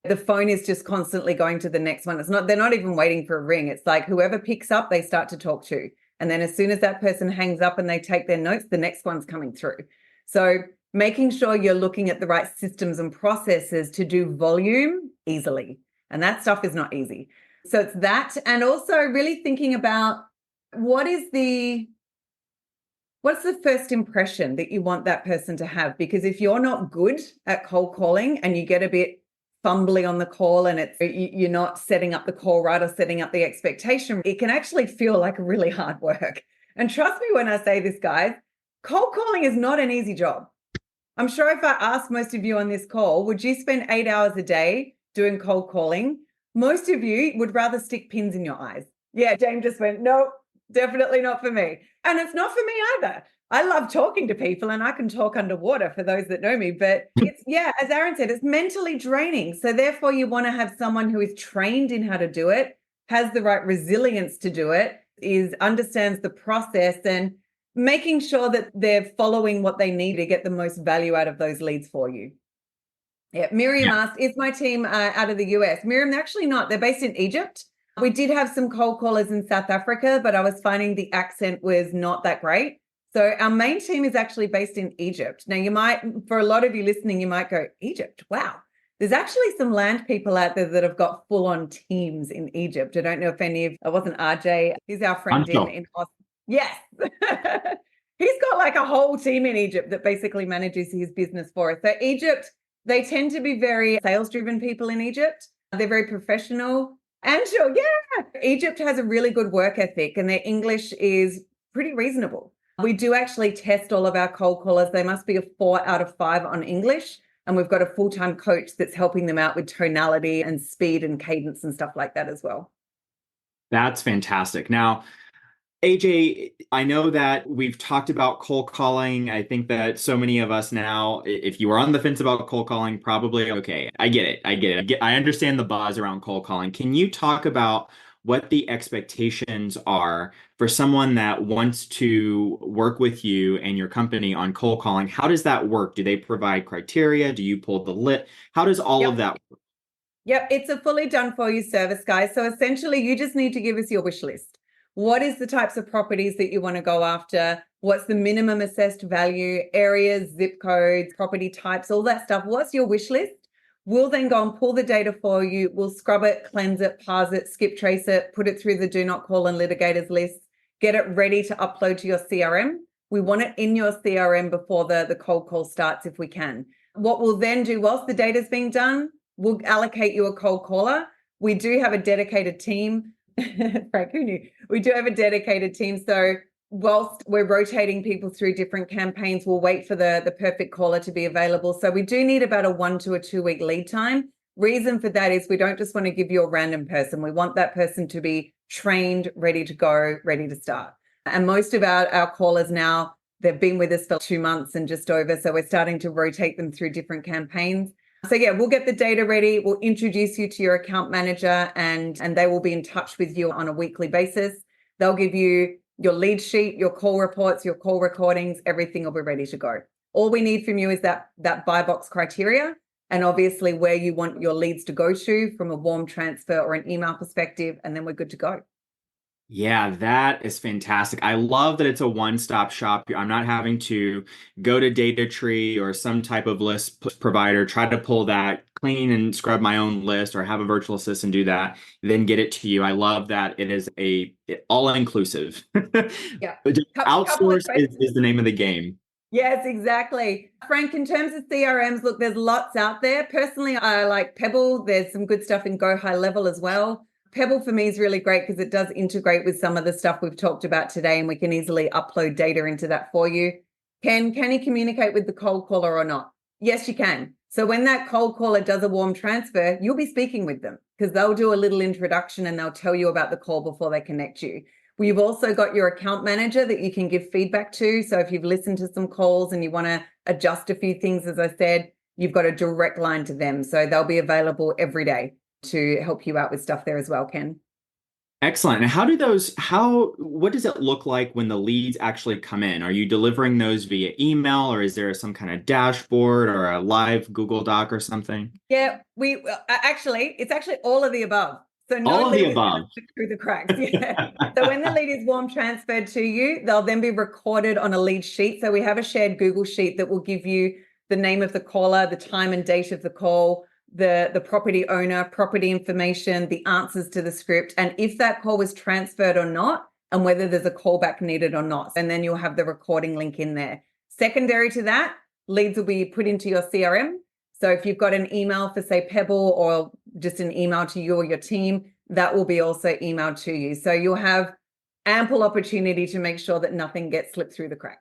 the phone is just constantly going to the next one. They're not even waiting for a ring. It's like whoever picks up, they start to talk to. And then as soon as that person hangs up and they take their notes, the next one's coming through. So making sure you're looking at the right systems and processes to do volume easily. And that stuff is not easy. So it's that. And also really thinking about what's the first impression that you want that person to have? Because if you're not good at cold calling and you get a bit fumbly on the call and you're not setting up the call right or setting up the expectation, it can actually feel like really hard work. And trust me when I say this, guys, cold calling is not an easy job. I'm sure if I asked most of you on this call, would you spend 8 hours a day doing cold calling? Most of you would rather stick pins in your eyes. Yeah, James just went, nope, definitely not for me. And it's not for me either. I love talking to people and I can talk underwater for those that know me, but it's, as Aaron said, it's mentally draining. So therefore you want to have someone who is trained in how to do it, has the right resilience to do it, understands the process and making sure that they're following what they need to get the most value out of those leads for you. Yeah, Miriam asked, is my team out of the US? Miriam, they're actually not. They're based in Egypt. We did have some cold callers in South Africa, but I was finding the accent was not that great. So our main team is actually based in Egypt. Now, you might, for a lot of you listening, you might go, Egypt, wow. There's actually some land people out there that have got full-on teams in Egypt. I don't know if it wasn't RJ. He's our friend in Austin. Yes. He's got like a whole team in Egypt that basically manages his business for us. So Egypt, they tend to be very sales-driven people in Egypt. They're very professional. And sure, Egypt has a really good work ethic and their English is pretty reasonable. We do actually test all of our cold callers. They must be a 4 out of 5 on English. And we've got a full-time coach that's helping them out with tonality and speed and cadence and stuff like that as well. That's fantastic. Now, AJ, I know that we've talked about cold calling. I think that so many of us now, if you are on the fence about cold calling, probably, okay, I get it. I understand the buzz around cold calling. Can you talk about what the expectations are for someone that wants to work with you and your company on cold calling? How does that work? Do they provide criteria? Do you pull the lit? How does all of that work? Yep, it's a fully done for you service, guys. So essentially, you just need to give us your wish list. What is the types of properties that you want to go after? What's the minimum assessed value, areas, zip codes, property types, all that stuff? What's your wish list? We'll then go and pull the data for you. We'll scrub it, cleanse it, parse it, skip trace it, put it through the do not call and litigators list, get it ready to upload to your CRM. We want it in your CRM before the cold call starts if we can. What we'll then do whilst the data's being done, we'll allocate you a cold caller. We do have a dedicated team. Frank, who knew? We do have a dedicated team. So whilst we're rotating people through different campaigns, we'll wait for the perfect caller to be available. So we do need about a 1 to 2 week lead time. Reason for that is we don't just want to give you a random person. We want that person to be trained, ready to go, ready to start. And most of our callers now, they've been with us for 2 months and just over. So we're starting to rotate them through different campaigns. So we'll get the data ready. We'll introduce you to your account manager and they will be in touch with you on a weekly basis. They'll give you your lead sheet, your call reports, your call recordings, everything will be ready to go. All we need from you is that buy box criteria, and obviously where you want your leads to go to from a warm transfer or an email perspective, and then we're good to go. Yeah, that is fantastic. I love that it's a one-stop shop. I'm not having to go to DataTree or some type of list provider, try to pull that, clean and scrub my own list, or have a virtual assistant do that, then get it to you. I love that it is all-inclusive. Yeah. Outsource is the name of the game. Yes, exactly. Frank, in terms of CRMs, look, there's lots out there. Personally, I like Pebble. There's some good stuff in Go High Level as well. Pebble for me is really great because it does integrate with some of the stuff we've talked about today, and we can easily upload data into that for you. Can you communicate with the cold caller or not? Yes, you can. So when that cold caller does a warm transfer, you'll be speaking with them because they'll do a little introduction and they'll tell you about the call before they connect you. We've also got your account manager that you can give feedback to. So if you've listened to some calls and you want to adjust a few things, as I said, you've got a direct line to them. So they'll be available every day to help you out with stuff there as well, Ken. Excellent. And what does it look like when the leads actually come in? Are you delivering those via email, or is there some kind of dashboard or a live Google Doc or something? Yeah, it's actually all of the above. So no all of lead the is gonna above slip through the cracks. Yeah. So when the lead is warm transferred to you, they'll then be recorded on a lead sheet. So we have a shared Google sheet that will give you the name of the caller, the time and date of the call, the property owner, property information, the answers to the script, and if that call was transferred or not, and whether there's a callback needed or not. And then you'll have the recording link in there. Secondary to that, leads will be put into your CRM. So if you've got an email for, say, Pebble, or just an email to you or your team, that will be also emailed to you. So you'll have ample opportunity to make sure that nothing gets slipped through the cracks.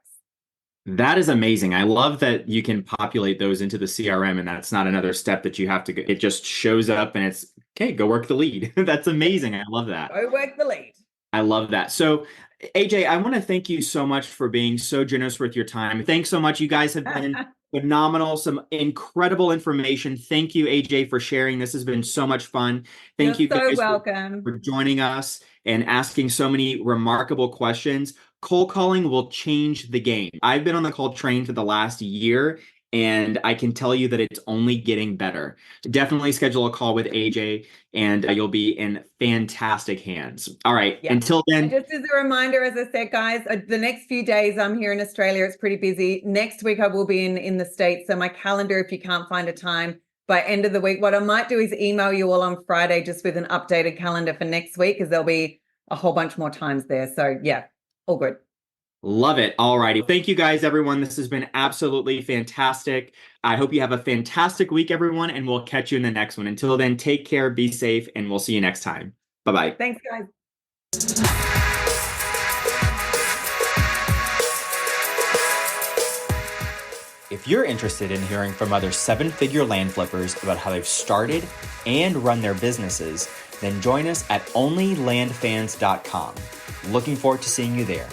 That is amazing. I love that you can populate those into the CRM, and that's not another step that you have to go. It just shows up and it's, okay, go work the lead. That's amazing. I love that. Go work the lead. I love that. So AJ, I want to thank you so much for being so generous with your time. Thanks so much. You guys have been phenomenal. Some incredible information. Thank you, AJ, for sharing. This has been so much fun. Thank you You're guys so welcome for joining us and asking so many remarkable questions. Cold calling will change the game. I've been on the cold train for the last year, and I can tell you that it's only getting better. Definitely schedule a call with AJ, and you'll be in fantastic hands. All right. Yeah. Until then. And just as a reminder, as I said, guys, the next few days I'm here in Australia. It's pretty busy. Next week I will be in the States. So my calendar, if you can't find a time by end of the week, what I might do is email you all on Friday just with an updated calendar for next week, because there'll be a whole bunch more times there. So yeah, all good. Love it. All righty. Thank you guys, everyone. This has been absolutely fantastic. I hope you have a fantastic week, everyone, and we'll catch you in the next one. Until then, take care, be safe, and we'll see you next time. Bye-bye. Thanks, guys. If you're interested in hearing from other seven-figure land flippers about how they've started and run their businesses, then join us at onlylandfans.com. Looking forward to seeing you there.